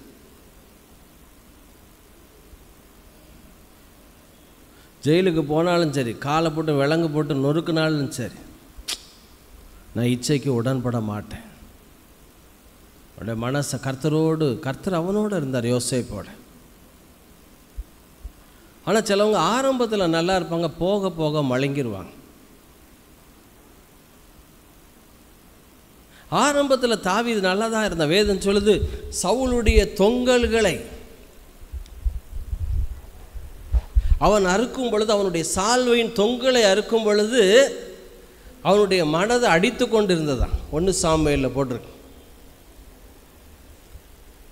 ஜெயிலுக்கு போனாலும் சரி, காலை போட்டு விலங்கு போட்டு நொறுக்குனாலும் சரி, நான் இச்சைக்கு உடன்பட மாட்டேன். அவனுடைய மனசை கர்த்தர் அவனோடு இருந்தார், யோசேப்போட. ஆனால் சிலவங்க ஆரம்பத்தில் நல்லா இருப்பாங்க, போக போக மழுங்கிடுவாங்க. ஆரம்பத்தில் தாவீது நல்லா தான் இருந்தான். வேதம் சொல்லுது, சவுலுடைய தொங்கல்களை அவன் அறுக்கும் பொழுது, அவனுடைய சால்வையின் தொங்கலை அறுக்கும் பொழுது அவனுடைய மனதை அடித்து கொண்டு இருந்ததான். 1 சாமுவேலில் போட்டிருக்கு.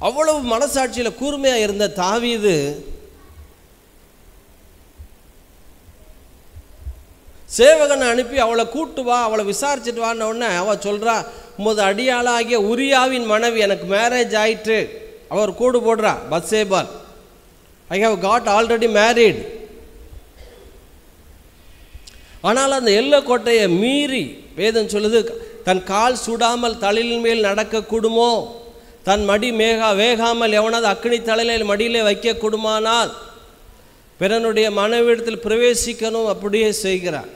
அவ்வளவு மனசாட்சியில் கூர்மையாக இருந்த தாவீது சேவகனை அனுப்பி அவளை கூட்டு வா, அவளை விசாரிச்சுட்டு வான்னு உடனே அவள் சொல்கிறா, உமது அடியாளாகிய உரியாவின் மனைவி எனக்கு மேரேஜ் ஆயிற்று. அவர் கூடு போடுறா, பத்சேபால், I have got already married. ஆனால் அந்த எல்லை கோட்டையை மீறி வேதம் சொல்லுது, தன் கால் சுடாமல் தலையின் மேல் நடக்கக்கூடுமோ, தன் மடி வேகாமல் எவனாவது அக்னி தலையில் மடியிலே வைக்கக்கூடுமானால் பிறனுடைய மனைவிடத்தில் பிரவேசிக்கணும். அப்படியே செய்கிறான்.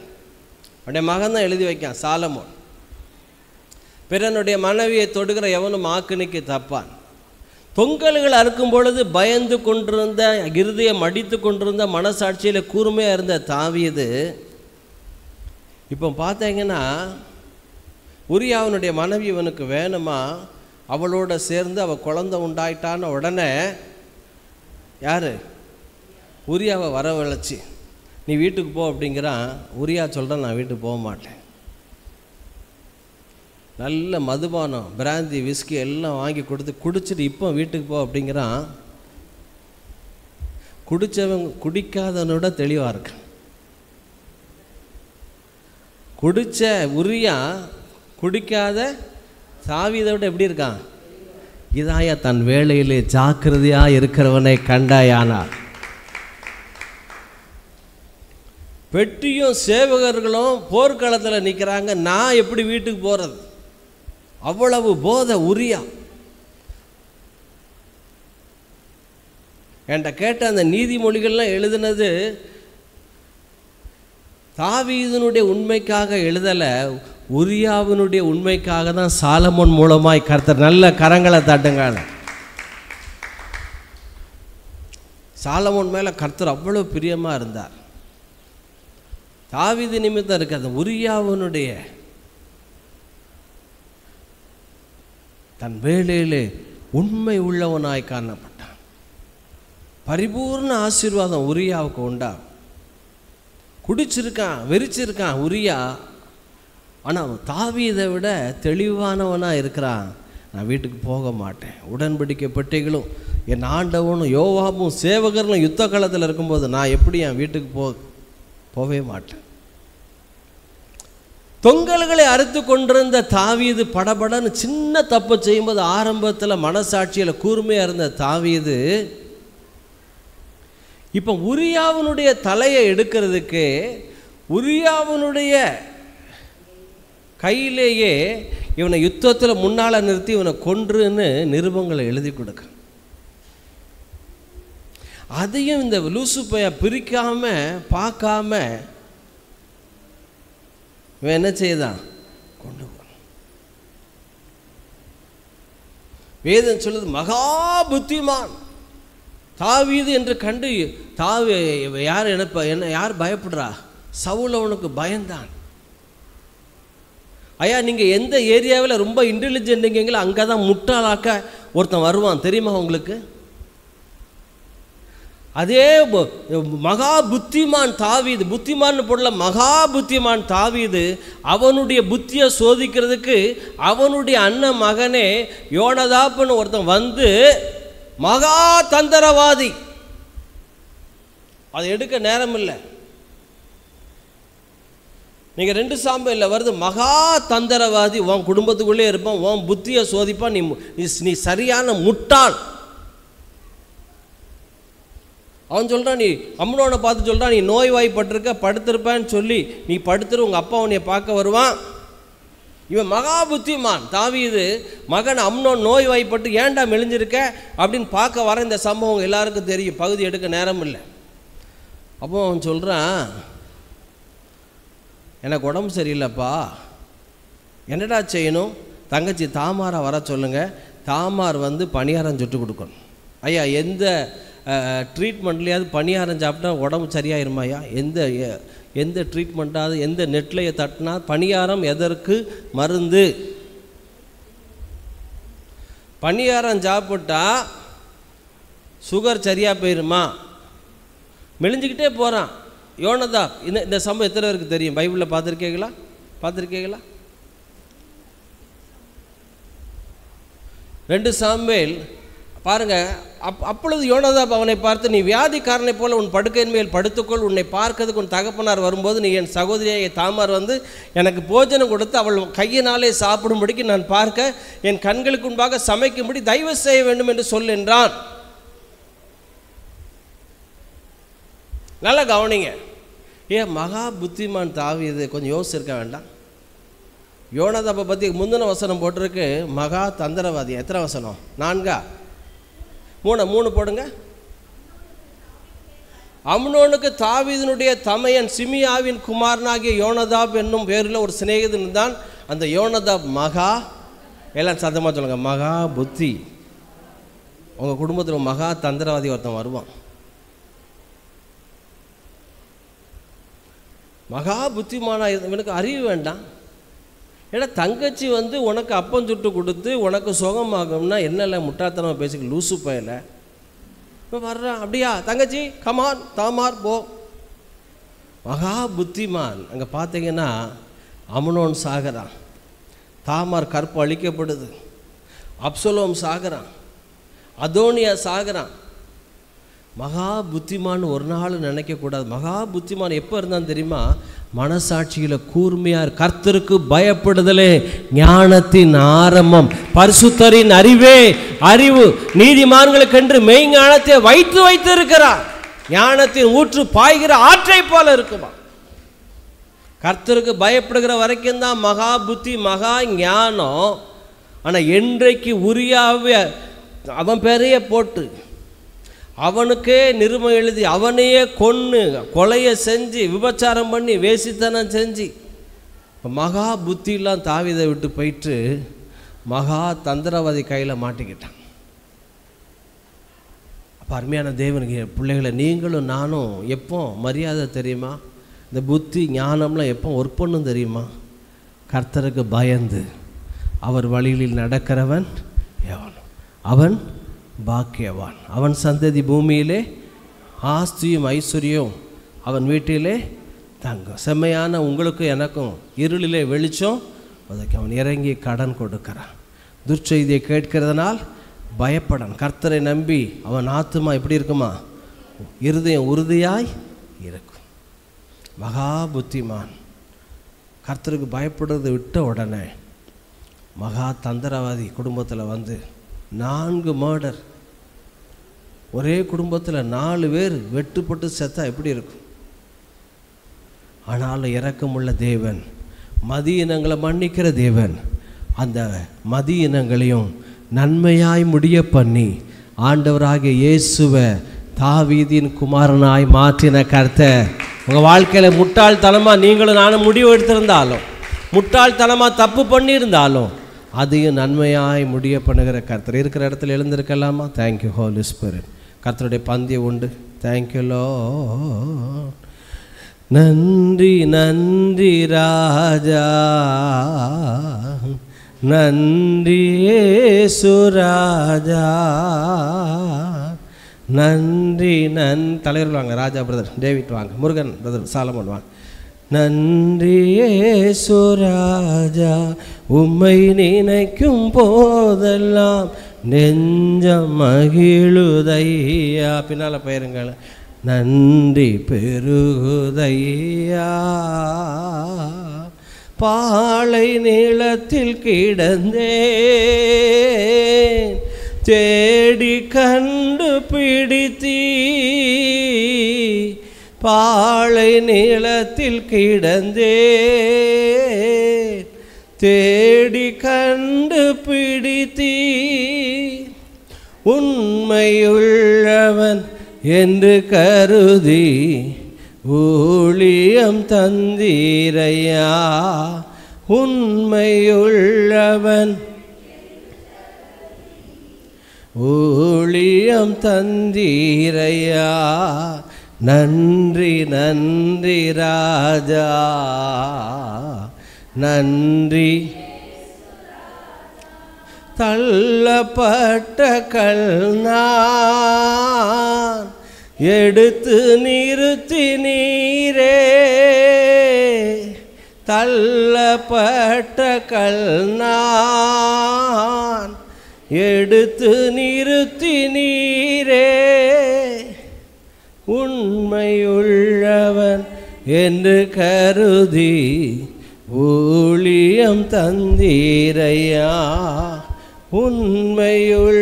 அவனுடைய மகன் தான் எழுதி வைக்கான், சாலமோன். பிறனுடைய மனைவியை தொடுகிற எவனும் ஆக்கினிக்கு தப்பான். தொங்கல்கள் அறுக்கும் பொழுது பயந்து கொண்டிருந்த, இருதயம் அடித்து கொண்டிருந்த, மனசாட்சியில் கூர்மையாக இருந்த தாவீது இப்போ பார்த்தீங்கன்னா உரியாவினுடைய மனைவி இவனுக்கு வேணுமா, அவளோட சேர்ந்து அவள் குழந்தை உண்டாயிட்டான்னு உடனே யார் உரியாவை வரவழைச்சி நீ வீட்டுக்கு போ அப்படிங்கிறான். உரியா சொல்கிறான், நான் வீட்டுக்கு போக மாட்டேன். நல்ல மதுபானம், பிராந்தி, விஸ்கி எல்லாம் வாங்கி கொடுத்து குடிச்சிட்டு இப்போ வீட்டுக்கு போ அப்படிங்கிறான். குடித்தவன் குடிக்காதவனோட தெளிவாக இருக்கான். குடித்த உரியா குடிக்காத தாவீதை விட எப்படி இருக்கான்? இதாயா தன் வேளையிலே ஜாக்கிரதையாக இருக்கிறவனை கண்டாயானார். பெட்டியும் சேவகர்களும் போர்க்களத்தில் நிற்கிறாங்க, நான் எப்படி வீட்டுக்கு போகிறது? அவ்வளவு போதை உரியா. என்கிட்ட கேட்ட அந்த நீதிமொழிகள்லாம் எழுதினது தாவீதினுடைய உண்மைக்காக எழுதலை, உரியாவினுடைய உண்மைக்காக தான் சாலமோன் மூலமாய் கர்த்தர். நல்ல கரங்களை தட்டுங்க. சாலமோன் மேலே கர்த்தர் அவ்வளோ பிரியமாக இருந்தார். தாவீது நிமித்தம் இருக்காது, உரியாவினுடைய தன் வேலையிலே உண்மை உள்ளவனாய் காணப்பட்டான். பரிபூர்ண ஆசீர்வாதம் உரியாவுக்கு உண்டாகும். குடிச்சிருக்கான், வெறிச்சிருக்கான் உரியா, ஆனால் தாவீதை விட தெளிவானவனாக இருக்கிறான். நான் வீட்டுக்கு போக மாட்டேன். உடன்படிக்கை பெட்டிகளும் என் ஆண்டவனும் யோவாபும் சேவகர்களும் யுத்த காலத்தில் இருக்கும்போது நான் எப்படி என் வீட்டுக்கு போகவே மாட்டேன். தொங்கல்களை அறுத்து கொண்டிருந்த தாவீது படபடன்னு சின்ன தப்பு செய்யும்போது ஆரம்பத்தில் மனசாட்சியில் கூர்மையாக இருந்த தாவீது இப்போ உரியாவினுடைய தலையை எடுக்கிறதுக்கு உரியாவினுடைய கையிலேயே இவனை யுத்தத்தில் முன்னால் நிறுத்தி இவனை கொன்றுன்னு நிருபங்களை எழுதி கொடுக்க, அதையும் இந்த லூசுப்பைய பிரிக்காம பார்க்காம இவன் என்ன செய்தான்? கொண்டு போ. வேதம் சொல்லுது, மகா புத்திமான் தாவீது என்று கண்டு யார் என்ன யார் பயப்படுறா? சவுல் அவனுக்கு பயந்தான். ஐயா, நீங்கள் எந்த ஏரியாவில் ரொம்ப இன்டெலிஜென்ட்டுங்களோ அங்கே தான் முட்டாளாக்க ஒருத்தன் வருவான், தெரியுமா உங்களுக்கு? அதே மகா புத்திமான் தாவீது, புத்திமான்னு போடல, மகா புத்திமான் தாவீது அவனுடைய புத்தியை சோதிக்கிறதுக்கு அவனுடைய அண்ணன் மகனே யோனதாப்னு ஒருத்தன் வந்து மகா தந்திரவாதி, அதை எடுக்க நேரம் இல்லை. நீங்கள் 2 சாமுவேலில் வருது, மகா தந்திரவாதி உன் குடும்பத்துக்குள்ளே இருப்பான், உன் புத்தியை சோதிப்பான், நீ சரியான முட்டாள். அவன் சொல்கிறான், நீ அம்னோனை பார்த்து சொல்கிறான், நீ நோய்வாய்ப்பட்டிருக்க, படுத்திருப்பான்னு சொல்லி நீ படுத்துரு, உங்கள் அப்பா உன்னை பார்க்க வருவான். இவன் மகா புத்திமான் தாவீது மகன் அம்னோன் நோய்வாய்ப்பட்டு ஏன்டா மெலிஞ்சிருக்க அப்படின்னு பார்க்க வர இந்த சம்பவம் எல்லாருக்கும் தெரியும், பகுதி எடுக்க நேரம் இல்லை. அப்போ அவன் சொல்கிறான், எனக்கு உடம்பு சரியில்லைப்பா, என்னடா செய்யணும்? தங்கச்சி தாமாரை வர சொல்லுங்கள், தாமார் வந்து பணியாரம் சுட்டு கொடுக்கணும். ஐயா, எந்த ட்ரீட்மெண்ட்லேயாவது பணியாரம் சாப்பிட்டா உடம்பு சரியாயிருமாயா? எந்த ட்ரீட்மெண்ட்டாவது எந்த நெட்லையை தட்டினா பணியாரம் எதற்கு மருந்து? பணியாரம் சாப்பிட்டா சுகர் சரியாக போயிருமா? மெலிஞ்சிக்கிட்டே போகிறான் யோனதா. இந்த சம்பவம் எத்தனை பேருக்கு தெரியும்? பைபிளில் பார்த்துருக்கீங்களா? 2 சாமுவேல் பாருங்கள். அப்பொழுது யோனதாப் அவனை பார்த்து, நீ வியாதிக்காரனை போல உன் படுக்கையின் மேல் படுத்துக்கொள். உன்னை பார்க்கிறதுக்கு உன் தகப்பனார் வரும்போது நீ என் சகோதரியை தாமார் வந்து எனக்கு போஜனம் கொடுத்து அவள் கையினாலே சாப்பிடும்படிக்கு நான் பார்க்க என் கண்களுக்கு முன்பாக சமைக்கும்படி தயவு செய்ய வேண்டும் என்று சொல் என்றான். நல்லா கவனிங்க. மகா புத்திமான் தாவீது கொஞ்சம் யோசிச்சிருக்க வேண்டாம்? யோனதாப்பை பற்றி முந்தின வசனம் போட்டிருக்கு, மகா தந்திரவாதி. எத்தனை வசனம்? 4 3 போடுங்க. அம்னோனுக்கு தாவீதினுடைய தமையன் சிமியாவின் குமாரனாகிய யோனதாப் என்னும் பேரில் ஒரு சிநேகிதன் தான். அந்த யோனதாப் மகா, எல்லாம் சத்தமாக சொல்லுங்க, மகா புத்தி. உங்கள் குடும்பத்தில் மகா தந்திரவாதி ஒருத்தன் வருவான். மகா புத்திமானா இவனுக்கு அறிவு வேண்டாம். ஏன்னா தங்கச்சி வந்து உனக்கு அப்பம் சுட்டு கொடுத்து உனக்கு சுகமாகும்னா என்னல்ல முட்டாள்தனமாக பேசிக்க லூசு பையல. இப்போ வர்றான், அப்படியா தங்கச்சி, கமான் தாமார் போ. மகா புத்திமான். அங்கே பார்த்தீங்கன்னா அம்னோன் சாகிறான், தாமார் கற்பு அழிக்கப்படுது, அப்சலோம் சாகிறான், அதோனியா சாகிறான். மகா புத்திமான் ஒரு நாள் நினைக்கக்கூடாது. மகா புத்திமான் எப்போ இருந்தான்னு தெரியுமா? மனசாட்சியில் கூர்மையார். கர்த்தருக்கு பயப்படுதலே ஞானத்தின் ஆரம்பம். பரிசுத்தரின் அறிவே அறிவு. நீதிமான்களுக்கென்று மெய்ஞானத்தை வைத்து இருக்கிறார். ஞானத்தின் ஊற்று பாய்கிற ஆற்றை போல இருக்குமா. கர்த்தருக்கு பயப்படுகிற வரைக்கும் தான் மகா புத்தி, மகா ஞானம். ஆனால் என்றைக்கு உரியாவே அவன் பேரையே போட்டு அவனுக்கே நிருமை எழுதி அவனையே கொலையை செஞ்சு விபச்சாரம் பண்ணி வேசித்தனம் செஞ்சு மகா புத்தியெல்லாம் தாவீதை விட்டு போயிட்டு மகா தந்திரவாதி கையில் மாட்டிக்கிட்டான். அப்போ அருமையான தேவனுக்கு பிள்ளைகளை நீங்களும் நானும் எப்போ மரியாதை தெரியுமா? இந்த புத்தி ஞானம்லாம் எப்போ ஒர்க் பண்ணும் தெரியுமா? கர்த்தருக்கு பயந்து அவர் வழிகளில் நடக்கிறவன் எவன் அவன் பாக்கியவான். அவன் சந்ததி பூமியிலே ஆஸ்தியும் ஐஸ்வர்யம் அவன் வீட்டிலே தங்கும். செம்மையான உங்களுக்கு எனக்கும் இருளிலே வெளிச்சம் அதுக்கு அவன் இறங்கி கடன் கொடுக்கிறான். துர்ச்செய்தியை கேட்கிறதுனால் பயப்படான். கர்த்தரை நம்பி அவன் ஆத்துமா எப்படி இருக்குமா? இருதயம் உறுதியாய் இருக்கும். மகா புத்திமான். கர்த்தருக்கு பயப்படுறது விட்ட உடனே மகா தந்திரவாதி குடும்பத்தில் வந்து 4 மர்டர். ஒரே குடும்பத்தில் 4 பேர் வெட்டுப்பட்டு செத்தா எப்படி இருக்கும்? ஆனாலும் இரக்கமுள்ள தேவன், மதியினங்களை மன்னிக்கிற தேவன், அந்த மதியினங்களையும் நன்மையாய் முடிய பண்ணி ஆண்டவராகிய இயேசுவை தாவீதின் குமாரனாய் மாற்றின கர்த்தர். உங்கள் வாழ்க்கையில் முட்டாள்தனமாக நீங்களும் நானும் முடிவு எடுத்திருந்தாலும், முட்டாள்தனமாக தப்பு பண்ணியிருந்தாலும் அதையும் நன்மையாய் முடிய பண்ணுகிற கர்த்தர். இருக்கிற இடத்துல எழுந்திருக்கலாமா? Thank you Holi spirit. கர்த்தருடைய பந்தியம் உண்டு. Thank you Lord. நன்றி நன்றி ராஜா, நன்றி இயேசு ராஜா, நன்றி தலைவர் வாங்க, ராஜா பிரதர் டேவிட் வாங்க, முருகன் பிரதர் சாலமன் வாங்க. நன்றி இயேசு ராஜா, உம்மை நினைக்கும் போதெல்லாம் நெஞ்சம் மகிழுதையா. பின்னால் பெயருங்கள். நன்றி பெருகுதையா. பாலை நீளத்தில் கிடந்தேன், தேடி கண்டுபிடித்தீ. பாலை நீளத்தில் கிடந்தேன், தேடி கண்டுபிடித்தீ. உண்மையுள்ளவன் என்று கருதி ஊழியம் தந்தீரையா. உண்மையுள்ளவன் ஊழியம் தந்தீரையா, நன்றி நன்றி ராஜா, நன்றி. தள்ளப்பட்ட கல் நான் எடுத்து நிறுத்தி நீரே, தள்ளப்பட்ட கல் நான் எடுத்து நிறுத்தி நீரே, உண்மையுள்ளவன் என்று கருதி ஊழியம் தந்தீரையா, உண்மையுள்ளவன்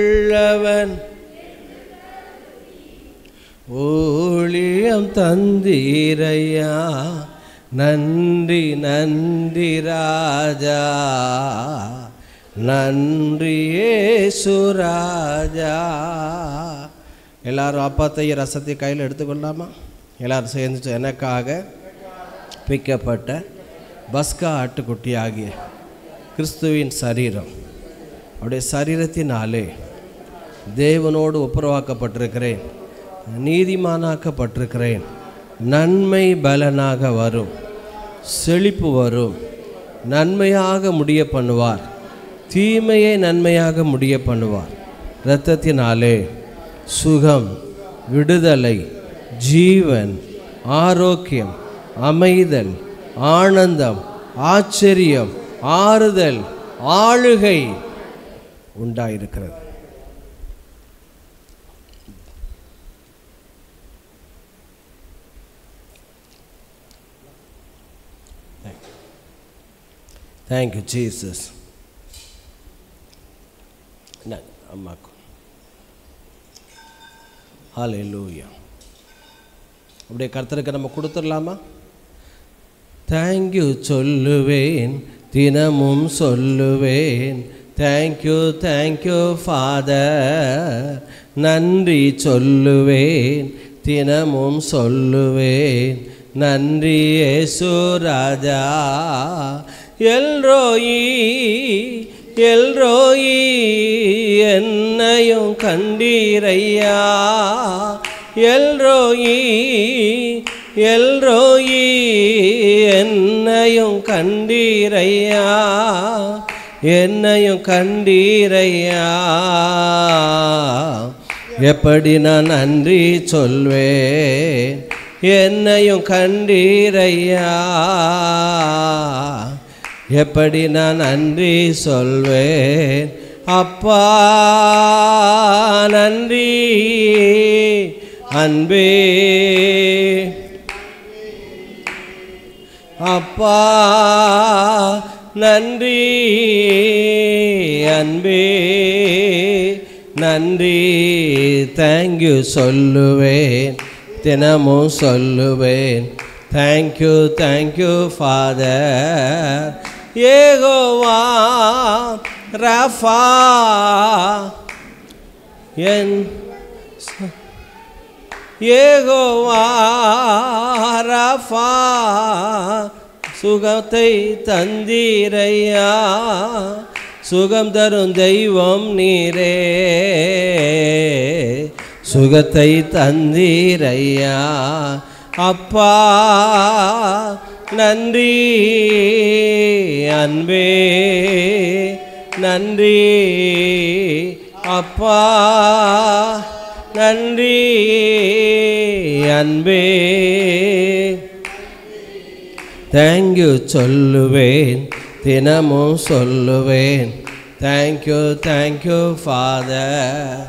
ஊழியம் தந்தீரையா, நன்றி நன்றி ராஜா, நன்றி இயேசு ராஜா. எல்லாரும் அப்பத்தையும் ரசத்தை கையில் எடுத்துக்கொள்ளாமா? எல்லாரும் சேர்ந்து எனக்காக பிக்கப்பட்ட பஸ்கா ஆட்டுக்குட்டியாகிய கிறிஸ்துவின் சரீரம், அவருடைய சரீரத்தினாலே தேவனோடு ஒப்புரவாக்கப்பட்டிருக்கிறேன், நீதிமானாக்கப்பட்டிருக்கிறேன். நன்மை பலனாக வரும், செழிப்பு வரும், நன்மையாக முடிய பண்ணுவார், தீமையை நன்மையாக முடிய பண்ணுவார். இரத்தத்தினாலே சுகம், விடுதலை, ஜீவன், ஆரோக்கியம், அமைதல், ஆனந்தம், ஆச்சரியம், ஆறுதல், ஆளுகை உண்டாயிருக்கிறது. Thank you, Jesus. அம்மாக்கு ஹல்லேலூயா. அப்படியே கர்த்தருக்கு நம்ம கொடுத்துடலாமா? தேங்க்யூ சொல்லுவேன், தினமும் சொல்லுவேன். தேங்க்யூ தேங்க்யூ ஃபாதர், நன்றி சொல்லுவேன், தினமும் சொல்லுவேன். நன்றி இயேசு ராஜா. எல்ரோயி எல்ரோயி என்னையும் கண்டீரையா, எல்ரோயி எல்ரோயி என்னையும் கண்டீரையா, என்னையும் கண்டீரையா. எப்படி நான் நன்றி சொல்வேன், என்னையும் கண்டீரையா, எப்படி நான் நன்றி சொல்வேன். அப்பா நன்றி, அன்பே அப்பா நன்றி, அன்பே நன்றி. தேங்க்யூ சொல்லுவேன், தினமும் சொல்லுவேன். Thank you thank you father. யெகோவா ரஃபா என் யெகோவா ரஃபா, சுகத்தை தந்தீரையா, சுகம் தரும் தெய்வம் நீரே, சுகத்தை தந்தீரையா. அப்பா நன்றி, அன்பே நன்றி. அப்பா நன்றி, அன்பே. தேங்க்யூ சொல்லுவேன், தினமும் சொல்லுவேன். Thank you thank you father.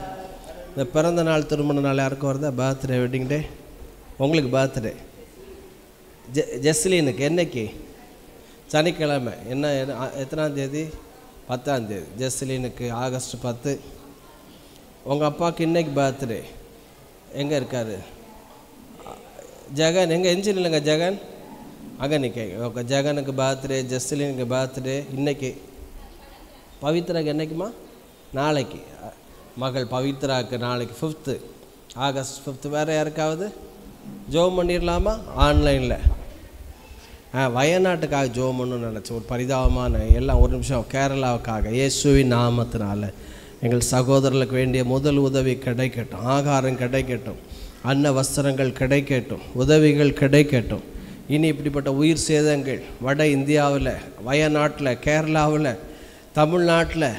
இந்த பிறந்த நாள், திருமண நாள் யாருக்கும் வருதா? Birthday, wedding day. உங்களுக்கு பர்த்டே ஜெஸ்லினுக்கு என்னைக்கு? சனிக்கிழமை. என்ன எத்தனாம் தேதி? 10ஆம் தேதி. ஜெஸ்லினுக்கு ஆகஸ்ட் 10. உங்கள் அப்பாவுக்கு இன்னைக்கு பர்த்டே. எங்கே இருக்கார்? ஜெகன் எங்கே? எஞ்சில் இல்லைங்க ஜெகன், அங்கே நிற்க. ஓகே, ஜெகனுக்கு பர்த்டே, ஜெஸ்லினுக்கு பர்த்டே இன்னைக்கு. பவித்ராக்கு என்னைக்குமா? நாளைக்கு. மகள் பவித்ராக்கு நாளைக்கு 5th ஆகஸ்ட் 5. வேறு யாருக்காவது ஜோம் பண்ணிடலாமா? ஆன்லைனில் வயநாட்டுக்காக ஜோம் பண்ணணும்னு நினச்சேன். ஒரு பரிதாபமான எல்லாம். ஒரு நிமிஷம். கேரளாவுக்காக இயேசுவின் நாமத்தினால எங்கள் சகோதரர்களுக்கு வேண்டிய முதல் உதவி கிடைக்கட்டும், ஆகாரம் கிடைக்கட்டும், அன்ன வஸ்திரங்கள் கிடைக்கட்டும், உதவிகள் கிடைக்கட்டும். இனி இப்படிப்பட்ட உயிர் சேதங்கள் வட இந்தியாவில், வயநாட்டில், கேரளாவில், தமிழ்நாட்டில்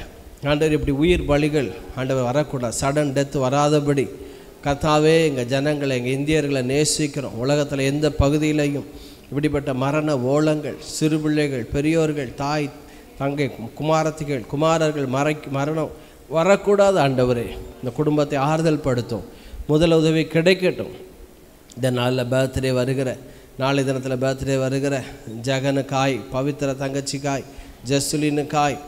ஆண்டவர் இப்படி உயிர் பலிகள் ஆண்டவர் வரக்கூடாது. சடன் டெத் வராதபடி கர்த்தாவே எங்கள் ஜனங்களை, எங்கள் இந்தியர்களை நேசிக்கிறோம். உலகத்தில் எந்த பகுதியிலையும் இப்படிப்பட்ட மரண ஓலங்கள், சிறு பிள்ளைகள், பெரியோர்கள், தாய் தங்கை, குமாரத்திகள், குமாரர்கள் மரணம் வரக்கூடாது. ஆண்டவரே இந்த குடும்பத்தை ஆறுதல் படுத்தும், முதல் உதவி கிடைக்கட்டும். இந்த நாளில் பர்த்டே வருகிற, நாளை தினத்தில் பர்த்டே வருகிற ஜெகனுக்காய், பவித்திர தங்கச்சிக்காய், ஜஸ்லினுக்காய்,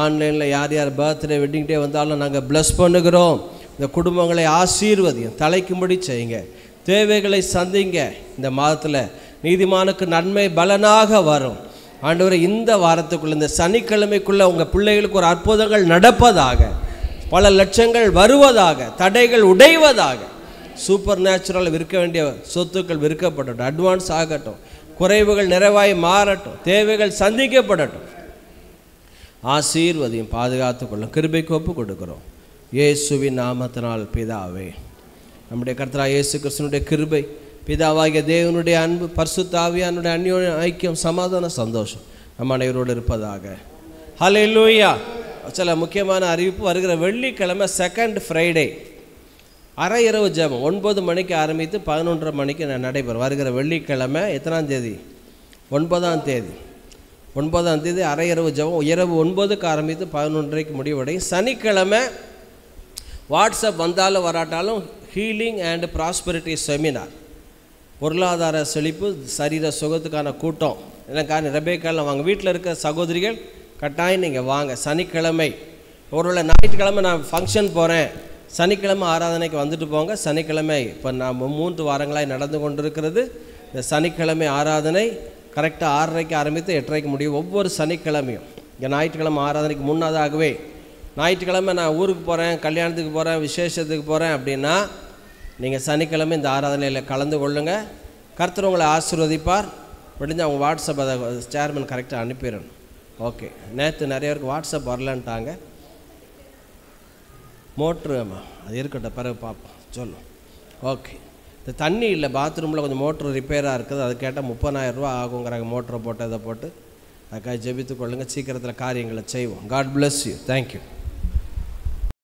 ஆன்லைனில் யார் யார் பர்த்டே வெட்டிங் டே வந்தாலும் நாங்கள் ப்ளஸ் பண்ணுகிறோம். இந்த குடும்பங்களை ஆசீர்வதியும், தலைக்கும்படி செய்யுங்க, தேவைகளை சந்திங்க. இந்த மாதத்தில் நீதிமானுக்கு நன்மை பலனாக வரும். ஆண்டவரே இந்த வாரத்துக்குள்ளே, இந்த சனிக்கிழமைக்குள்ளே உங்கள் பிள்ளைகளுக்கு ஒரு அற்புதங்கள் நடப்பதாக, பல லட்சங்கள் வருவதாக, தடைகள் உடைவதாக. சூப்பர் நேச்சுரல் விற்க வேண்டிய சொத்துக்கள் விற்கப்படட்டும், அட்வான்ஸ் ஆகட்டும், குறைவுகள் நிறைவாய் மாறட்டும், தேவைகள் சந்திக்கப்படட்டும். ஆசீர்வதியும், பாதுகாத்துக்கொள்ளும். கிருபைக்கு ஒப்பு கொடுக்கிறோம் இயேசுவின் நாமத்தினால் பிதாவே. நம்முடைய கர்த்தராகிய இயேசு கிறிஸ்துவினுடைய கிருபை, பிதாவாகிய தேவனுடைய அன்பு, பரிசுத்த ஆவியானுடைய அந்யோன்ய ஐக்கியம், சமாதான, சந்தோஷம் நம் அனைவரோடு இருப்பதாக. ஹல்லேலூயா. சில முக்கியமான அறிவிப்பு. வருகிற வெள்ளிக்கிழமை செகண்ட் ஃப்ரைடே அரை இரவு ஜெபம் 9 மணிக்கு ஆரம்பித்து 11:30 மணிக்கு நடைபெறும். வருகிற வெள்ளிக்கிழமை எத்தனாம் தேதி? 9ஆம் தேதி. 9ஆம் தேதி அரை இரவு ஜெபம் இரவு 9க்கு ஆரம்பித்து 11:30க்கு முடிவடையும். சனிக்கிழமை வாட்ஸ்அப் வந்தாலும் வராட்டாலும் ஹீலிங் அண்ட் ப்ராஸ்பரிட்டி செமினார், பொருளாதார செழிப்பு, சரீர சுகத்துக்கான கூட்டம். எனக்கான ரெபேக்கால் வாங்க. வீட்டில் இருக்க சகோதரிகள் கட்டாயம் நீங்கள் வாங்க. சனிக்கிழமை, ஒருவேளை ஞாயிற்றுக்கிழமை நான் ஃபங்க்ஷன் போகிறேன், சனிக்கிழமை ஆராதனைக்கு வந்துட்டு போங்க. சனிக்கிழமை இப்போ நாம் 3 வாரங்களாக நடந்து கொண்டிருக்கிறது. இந்த சனிக்கிழமை ஆராதனை கரெக்டாக 6:30க்கு ஆரம்பித்து 8:30க்கு முடியும். ஒவ்வொரு சனிக்கிழமையும். இங்கே ஞாயிற்றுக்கிழமை ஆராதனைக்கு முன்னதாகவே, ஞாயிற்றுக்கிழமை நான் ஊருக்கு போகிறேன், கல்யாணத்துக்கு போகிறேன், விசேஷத்துக்கு போகிறேன் அப்படின்னா நீங்கள் சனிக்கிழமை இந்த ஆராதனையில் கலந்து கொள்ளுங்கள். கர்த்தர் உங்களை ஆசீர்வதிப்பார். முடிஞ்சு அவங்க வாட்ஸ்அப் அதை சேர்மன் கரெக்டாக அனுப்பிடணும். ஓகே. நேற்று நிறைய பேருக்கு வாட்ஸ்அப் வரலன்ட்டாங்க. மோட்ரு அது இருக்கட்டும், பிறகு பார்ப்போம், சொல்லும். ஓகே. இந்த தண்ணி இல்லை, பாத்ரூமில் கொஞ்சம் மோட்ரு ரிப்பேராக இருக்குது. அது கேட்டால் 30,000 ரூபா ஆகுங்கிறாங்க. மோட்டரை போட்டு அதை போட்டு அதுக்காக ஜெபித்து கொள்ளுங்கள். சீக்கிரத்தில் காரியங்களை செய்வோம். God bless you. தேங்க்யூ.